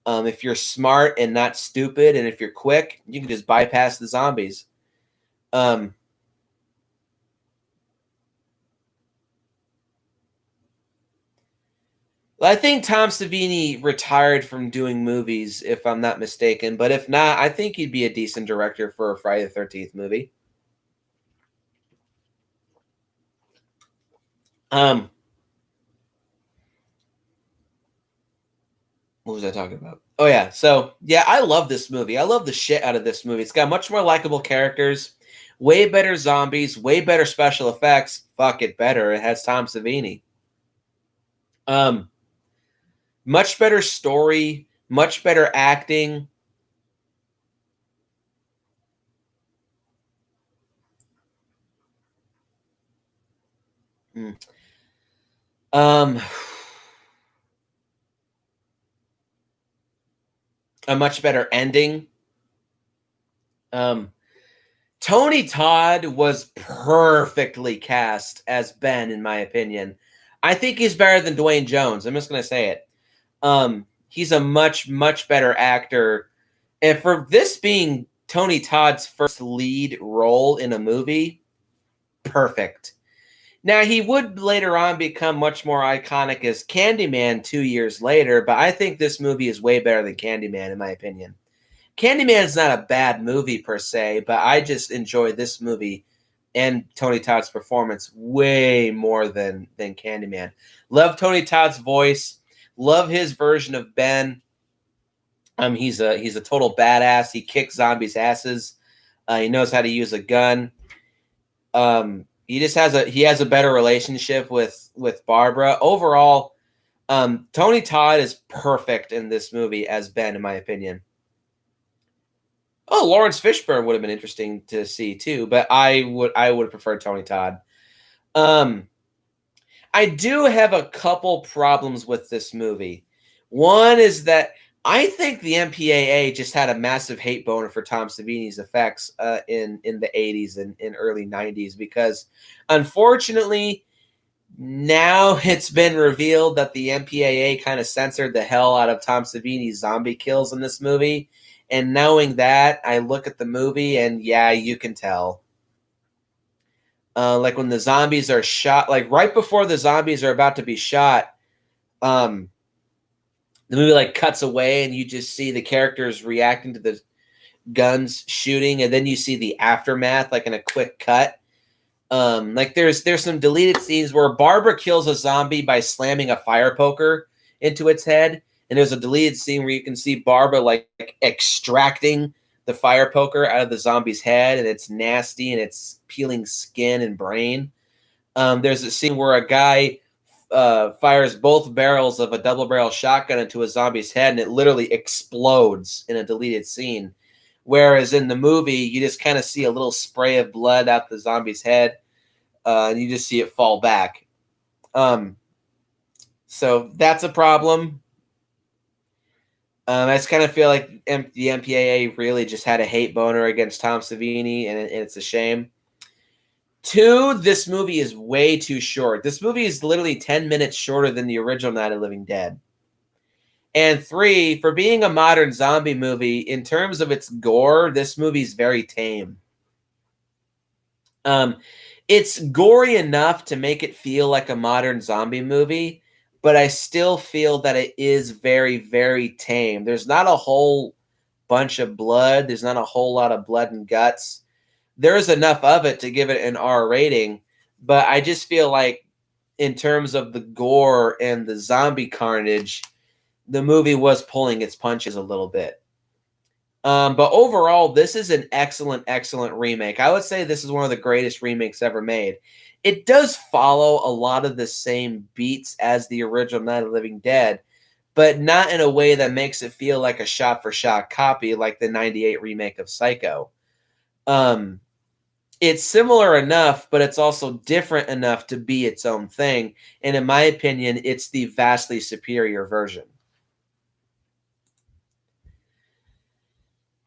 If you're smart and not stupid, and if you're quick, you can just bypass the zombies. Um, I think Tom Savini retired from doing movies, if I'm not mistaken. But if not, I think he'd be a decent director for a Friday the 13th movie. Um, what was I talking about? Oh yeah, so yeah, I love this movie. I love the shit out of this movie. It's got much more likable characters, way better zombies, way better special effects. Fuck it, better. It has Tom Savini. Um, much better story, much better acting. Mm. Um, a much better ending. Um, Tony Todd was perfectly cast as Ben, in my opinion. I think he's better than Dwayne Jones. I'm just gonna say it. He's a much better actor, and for this being Tony Todd's first lead role in a movie, perfect. Now he would later on become much more iconic as Candyman 2 years later, but I think this movie is way better than Candyman, in my opinion. Candyman's not a bad movie per se, but I just enjoy this movie and Tony Todd's performance way more than Candyman. Love Tony Todd's voice. Love his version of Ben. He's a total badass. He kicks zombies' asses. He knows how to use a gun. He has a better relationship with Barbara. Overall, Tony Todd is perfect in this movie as Ben, in my opinion. Oh, Lawrence Fishburne would have been interesting to see too, but I would have preferred Tony Todd. Um, I do have a couple problems with this movie. One is that I think the MPAA just had a massive hate boner for Tom Savini's effects in the 80s and early 90s because unfortunately now it's been revealed that the MPAA kind of censored the hell out of Tom Savini's zombie kills in this movie. And knowing that, I look at the movie and yeah, you can tell. Like when the zombies are shot, like right before the zombies are about to be shot, um, the movie like cuts away and you just see the characters reacting to the guns shooting, and then you see the aftermath, like in a quick cut. Like there's some deleted scenes where Barbara kills a zombie by slamming a fire poker into its head, and there's a deleted scene where you can see Barbara like extracting the fire poker out of the zombie's head, and it's nasty and it's peeling skin and brain. There's a scene where a guy fires both barrels of a double barrel shotgun into a zombie's head, and it literally explodes in a deleted scene. Whereas in the movie, you just kind of see a little spray of blood out the zombie's head, and you just see it fall back. So that's a problem. I just kind of feel like the MPAA really just had a hate boner against Tom Savini, and it's a shame. 2, this movie is way too short. This movie is literally 10 minutes shorter than the original Night of the Living Dead. And 3, for being a modern zombie movie, in terms of its gore, this movie's very tame. Um, it's gory enough to make it feel like a modern zombie movie, but I still feel that it is very tame. There's not a whole bunch of blood. There's not a whole lot of blood and guts. There's enough of it to give it an R rating, but I just feel like in terms of the gore and the zombie carnage, the movie was pulling its punches a little bit. But overall, this is an excellent remake. I would say this is one of the greatest remakes ever made. it does follow a lot of the same beats as the original Night of the Living Dead, but not in a way that makes it feel like a shot-for-shot copy like the 98 remake of Psycho. It's similar enough, but it's also different enough to be its own thing, and in my opinion, it's the vastly superior version.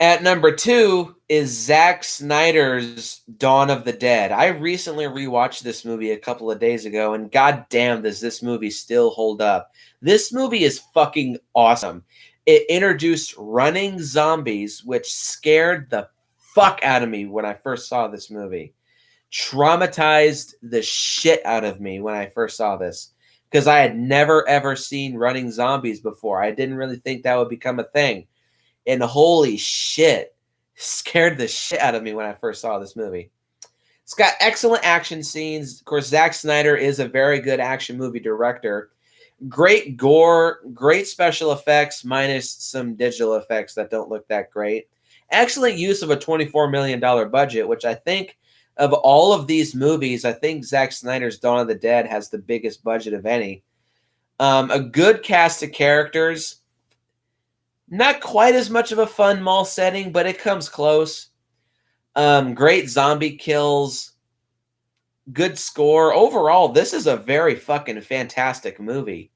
At number 2 is Zack Snyder's Dawn of the Dead. I recently rewatched this movie a couple of days ago, and goddamn, does this movie still hold up. This movie is fucking awesome. It introduced running zombies, which scared the fuck out of me when I first saw this movie. Traumatized the shit out of me when I first saw this, because I had never ever seen running zombies before. I didn't really think that would become a thing. And holy shit, scared the shit out of me when I first saw this movie. It's got excellent action scenes. Of course, Zack Snyder is a very good action movie director. Great gore, great special effects, minus some digital effects that don't look that great. Excellent use of a $24 million budget, which I think of all of these movies, I think Zack Snyder's Dawn of the Dead has the biggest budget of any. A good cast of characters. Not quite as much of a fun mall setting, but it comes close. Great zombie kills. Good score. Overall, this is a very fucking fantastic movie.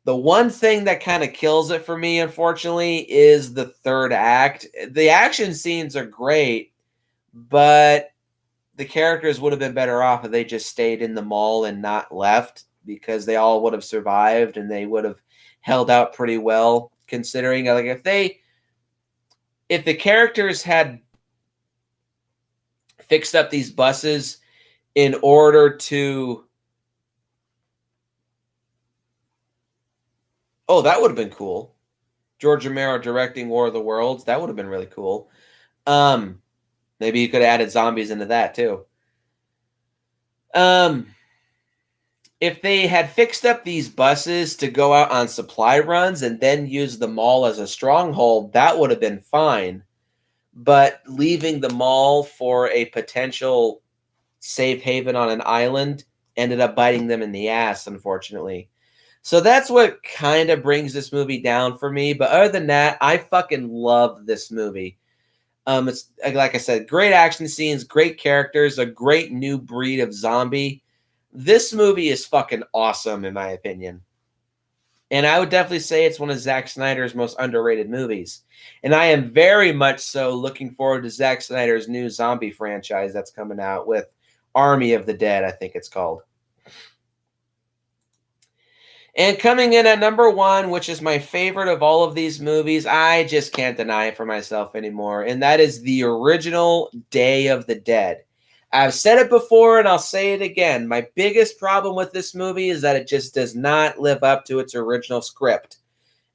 The one thing that kind of kills it for me, unfortunately, is the third act. The action scenes are great, but the characters would have been better off if they just stayed in the mall and not left, because they all would have survived and they would have held out pretty well, considering like if the characters had fixed up these buses in order to that would have been cool. George Romero directing War of the Worlds, that would have been really cool. Maybe you could have added zombies into that too. If they had fixed up these buses to go out on supply runs and then use the mall as a stronghold, that would have been fine. But leaving the mall for a potential safe haven on an island ended up biting them in the ass, unfortunately. So that's what kind of brings this movie down for me. But other than that, I fucking love this movie. It's like I said, great action scenes, great characters, a great new breed of zombie. This movie is fucking awesome, in my opinion. And I would definitely say it's one of Zack Snyder's most underrated movies. And I am very much so looking forward to Zack Snyder's new zombie franchise that's coming out with Army of the Dead, I think it's called. And coming in at number 1, which is my favorite of all of these movies, I just can't deny it for myself anymore, and that is the original Day of the Dead. I've said it before and I'll say it again. My biggest problem with this movie is that it just does not live up to its original script.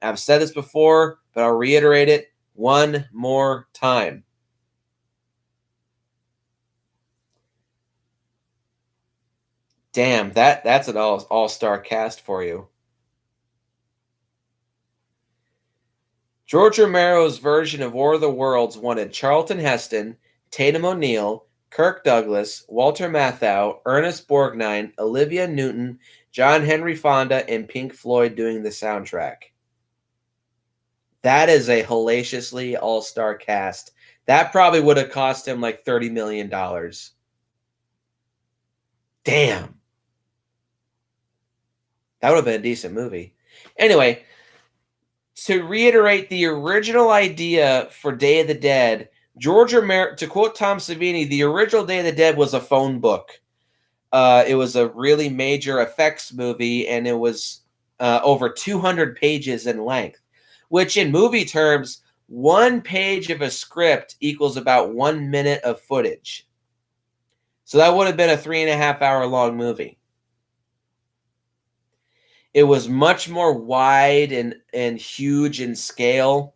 I've said this before, but I'll reiterate it one more time. Damn, that's an all-star cast for you. George Romero's version of War of the Worlds wanted Charlton Heston, Tatum O'Neal, Kirk Douglas, Walter Matthau, Ernest Borgnine, Olivia Newton, John Henry Fonda, and Pink Floyd doing the soundtrack. That is a hellaciously all-star cast. That probably would have cost him like $30 million. Damn. That would have been a decent movie. Anyway, to reiterate the original idea for Day of the Dead, George Romero, to quote Tom Savini, the original Day of the Dead was a phone book. It was a really major effects movie, and it was over 200 pages in length, which in movie terms, 1 page of a script equals about 1 minute of footage. So that would have been a 3.5-hour long movie. It was much more wide and huge in scale.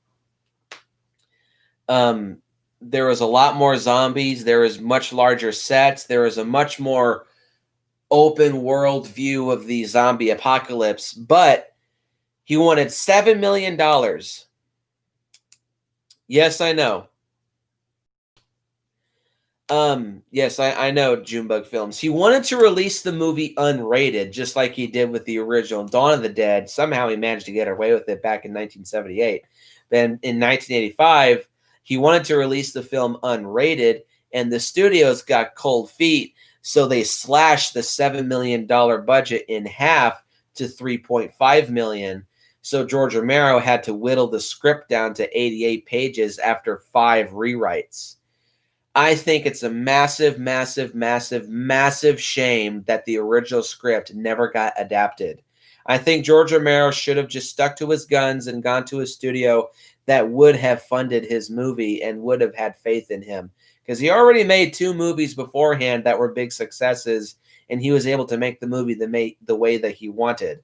There was a lot more zombies. There was much larger sets. There was a much more open world view of the zombie apocalypse. But he wanted $7 million. Yes, I know. Yes, I know Junebug Films. He wanted to release the movie unrated, just like he did with the original Dawn of the Dead. Somehow he managed to get away with it back in 1978. Then in 1985, he wanted to release the film unrated, and the studios got cold feet, so they slashed the $7 million budget in half to 3.5 million. So George Romero had to whittle the script down to 88 pages after 5 rewrites. I think it's a massive, massive, massive, massive shame that the original script never got adapted. I think George Romero should have just stuck to his guns and gone to a studio that would have funded his movie and would have had faith in him. Because he already made 2 movies beforehand that were big successes, and he was able to make the movie the way that he wanted.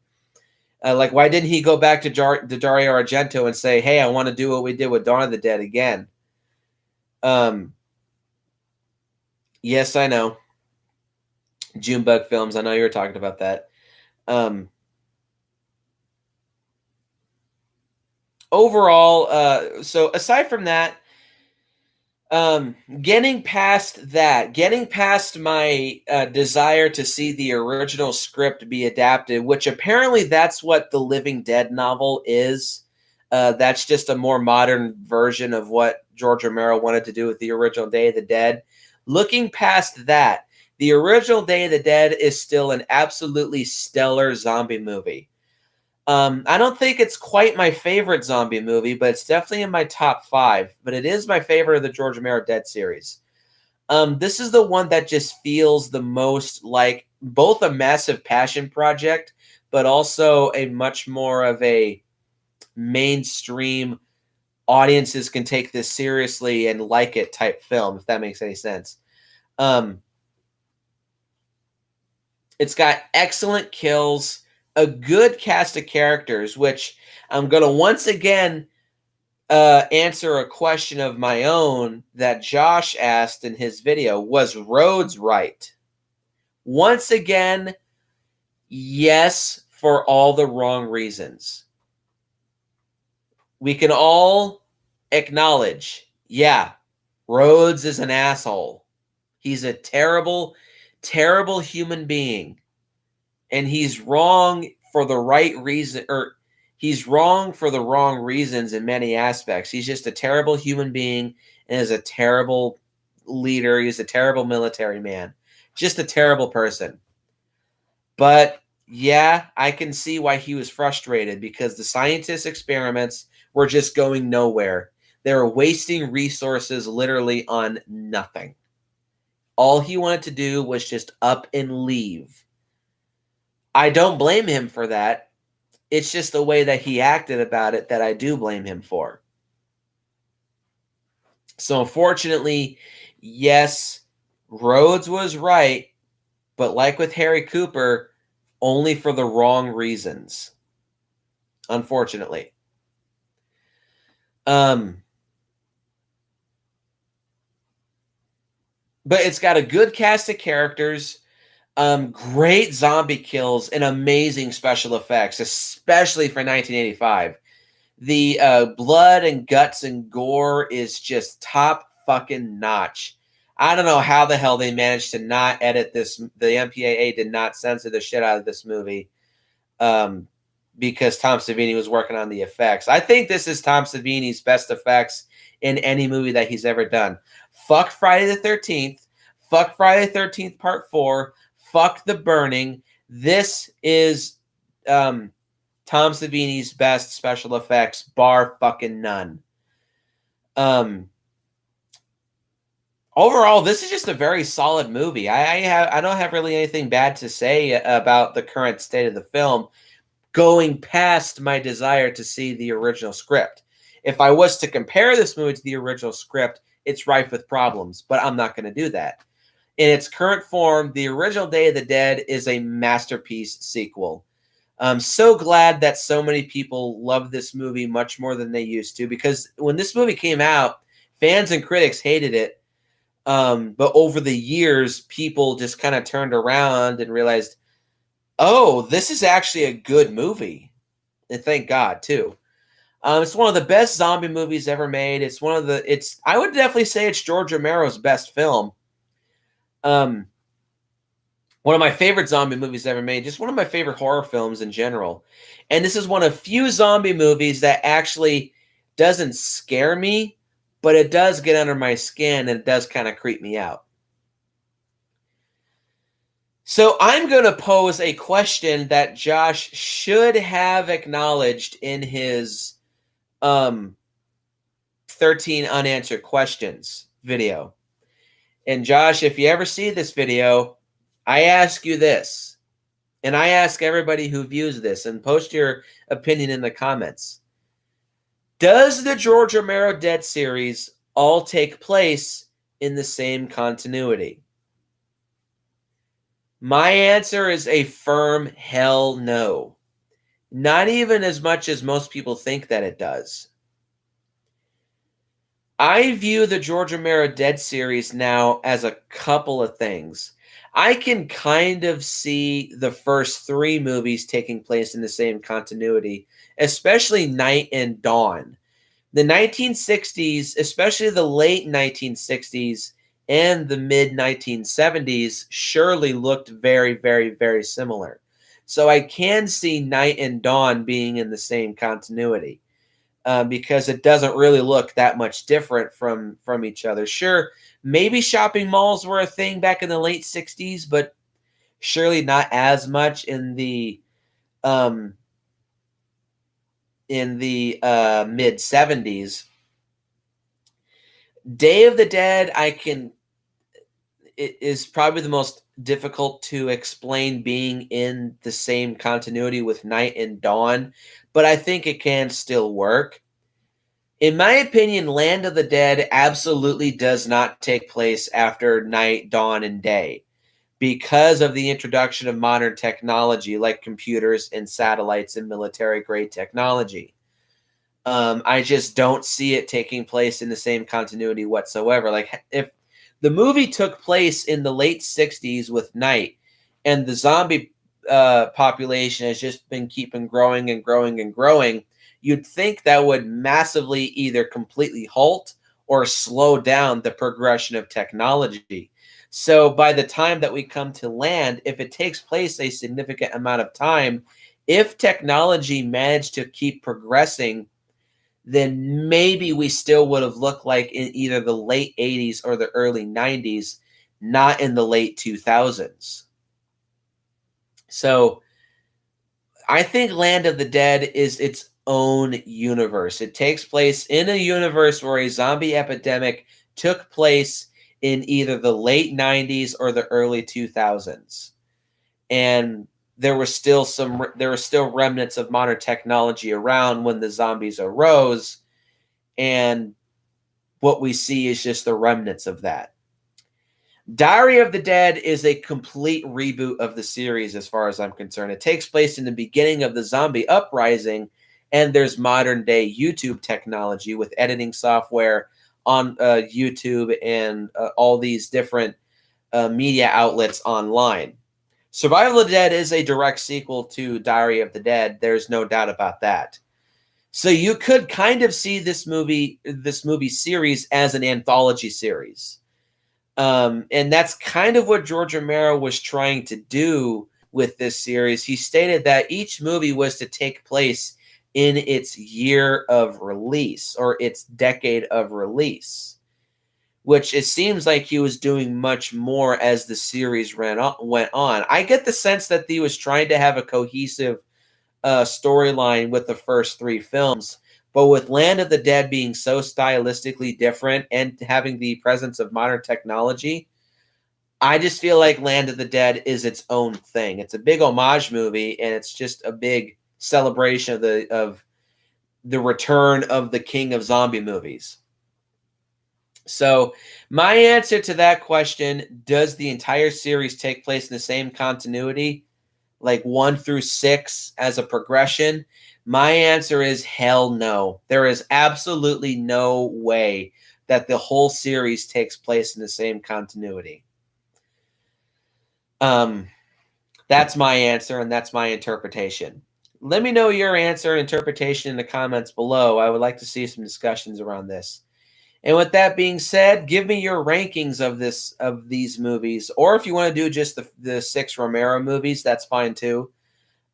Like, why didn't he go back to Dario Argento and say, hey, I want to do what we did with Dawn of the Dead again? Yes, I know. Junebug Films. I know you were talking about that. Overall, so aside from that, getting past my desire to see the original script be adapted, which apparently that's what the Living Dead novel is. That's just a more modern version of what George Romero wanted to do with the original Day of the Dead. Looking past that, the original Day of the Dead is still an absolutely stellar zombie movie. I don't think it's quite my favorite zombie movie, but it's definitely in my top 5. But it is my favorite of the George Romero Dead series. This is the one that just feels the most like both a massive passion project, but also a much more of a mainstream audiences can take this seriously and like it type film, if that makes any sense. It's got excellent kills, a good cast of characters, which I'm going to once again answer a question of my own that Josh asked in his video. Was Rhodes right? Once again, yes, for all the wrong reasons. We can all acknowledge, yeah, Rhodes is an asshole. He's a terrible, terrible human being. And he's wrong for the right reason, or he's wrong for the wrong reasons in many aspects. He's just a terrible human being and is a terrible leader. He's a terrible military man. Just a terrible person. But yeah, I can see why he was frustrated, because the scientist experiments were just going nowhere. They were wasting resources literally on nothing. All he wanted to do was just up and leave. I don't blame him for that. It's just the way that he acted about it that I do blame him for. So unfortunately, yes, Rhodes was right, but like with Harry Cooper, only for the wrong reasons. Unfortunately. But it's got a good cast of characters. Great zombie kills and amazing special effects, especially for 1985. The blood and guts and gore is just top fucking notch. I don't know how the hell they managed to not edit this. The MPAA did not censor the shit out of this movie because Tom Savini was working on the effects. I think this is Tom Savini's best effects in any movie that he's ever done. Fuck Friday the 13th. Fuck Friday the 13th Part 4. Fuck The Burning. This is Tom Savini's best special effects, bar fucking none. Overall, this is just a very solid movie. I don't have really anything bad to say about the current state of the film, going past my desire to see the original script. If I was to compare this movie to the original script, it's rife with problems, but I'm not going to do that. In its current form, the original Day of the Dead is a masterpiece sequel. I'm so glad that so many people love this movie much more than they used to, because when this movie came out, fans and critics hated it. But over the years, people just kind of turned around and realized, oh, this is actually a good movie. And thank God, too. It's one of the best zombie movies ever made. I would definitely say it's George Romero's best film. Um, one of my favorite zombie movies ever made, just one of my favorite horror films in general. And this is one of few zombie movies that actually doesn't scare me, but it does get under my skin and it does kind of creep me out. So I'm going to pose a question that Josh should have acknowledged in his 13 unanswered questions video. And Josh, if you ever see this video, I ask you this, and I ask everybody who views this, and post your opinion in the comments. Does the George Romero Dead series all take place in the same continuity? My answer is a firm hell no. Not even as much as most people think that it does. I view the George Romero Dead series now as a couple of things. I can kind of see the first three movies taking place in the same continuity, especially Night and Dawn. The 1960s, especially the late 1960s and the mid 1970s, surely looked very, very, very similar. So I can see Night and Dawn being in the same continuity. Because it doesn't really look that much different from each other. Sure, maybe shopping malls were a thing back in the late 60s, but surely not as much um, in the mid 70s. Day of the Dead, it is probably the most difficult to explain being in the same continuity with Night and Dawn, but I think it can still work. In my opinion, Land of the Dead absolutely does not take place after night, dawn, and day because of the introduction of modern technology like computers and satellites and military grade technology. I just don't see it taking place in the same continuity whatsoever. Like, if the movie took place in the late 60s with night and the zombie population has just been keeping growing and growing and growing, you'd think that would massively either completely halt or slow down the progression of technology. So by the time that we come to land, if it takes place a significant amount of time, if technology managed to keep progressing, then maybe we still would have looked like in either the late 80s or the early 90s, not in the late 2000s. So I think Land of the Dead is its own universe. It takes place in a universe where a zombie epidemic took place in either the late 90s or the early 2000s. And there were still remnants of modern technology around when the zombies arose, and what we see is just the remnants of that. Diary of the Dead is a complete reboot of the series as far as I'm concerned. It takes place in the beginning of the zombie uprising, and there's modern day YouTube technology with editing software on YouTube and all these different media outlets online. Survival of the Dead is a direct sequel to Diary of the Dead. There's no doubt about that. So you could kind of see this movie series as an anthology series. And that's kind of what George Romero was trying to do with this series. He stated that each movie was to take place in its year of release or its decade of release, which it seems like he was doing much more as the series went on. I get the sense that he was trying to have a cohesive storyline with the first three films. But with Land of the Dead being so stylistically different and having the presence of modern technology, I just feel like Land of the Dead is its own thing. It's a big homage movie, and it's just a big celebration of the return of the king of zombie movies. So my answer to that question, does the entire series take place in the same continuity, like 1 through 6 as a progression? My answer is hell no. There is absolutely no way that the whole series takes place in the same continuity. That's my answer, and that's my interpretation. Let me know your answer and interpretation in the comments below. I would like to see some discussions around this. And with that being said, give me your rankings of these movies, or if you want to do just the 6 Romero movies, that's fine too.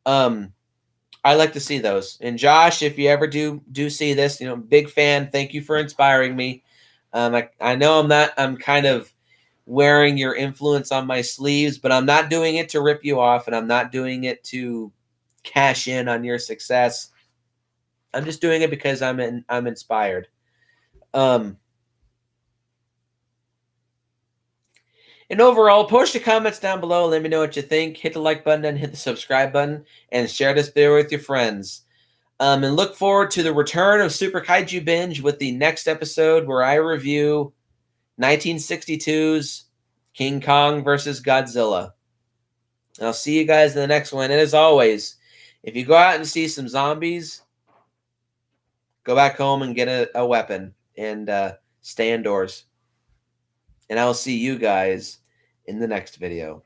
I like to see those. And Josh, if you ever do see this, big fan. Thank you for inspiring me. I know I'm kind of wearing your influence on my sleeves, but I'm not doing it to rip you off, and I'm not doing it to cash in on your success. I'm just doing it because I'm inspired. And overall, post your comments down below. Let me know what you think. Hit the like button and hit the subscribe button, and share this video with your friends. And look forward to the return of Super Kaiju Binge with the next episode where I review 1962's King Kong versus Godzilla. I'll see you guys in the next one. And as always, if you go out and see some zombies, go back home and get a weapon and stay indoors. And I will see you guys in the next video.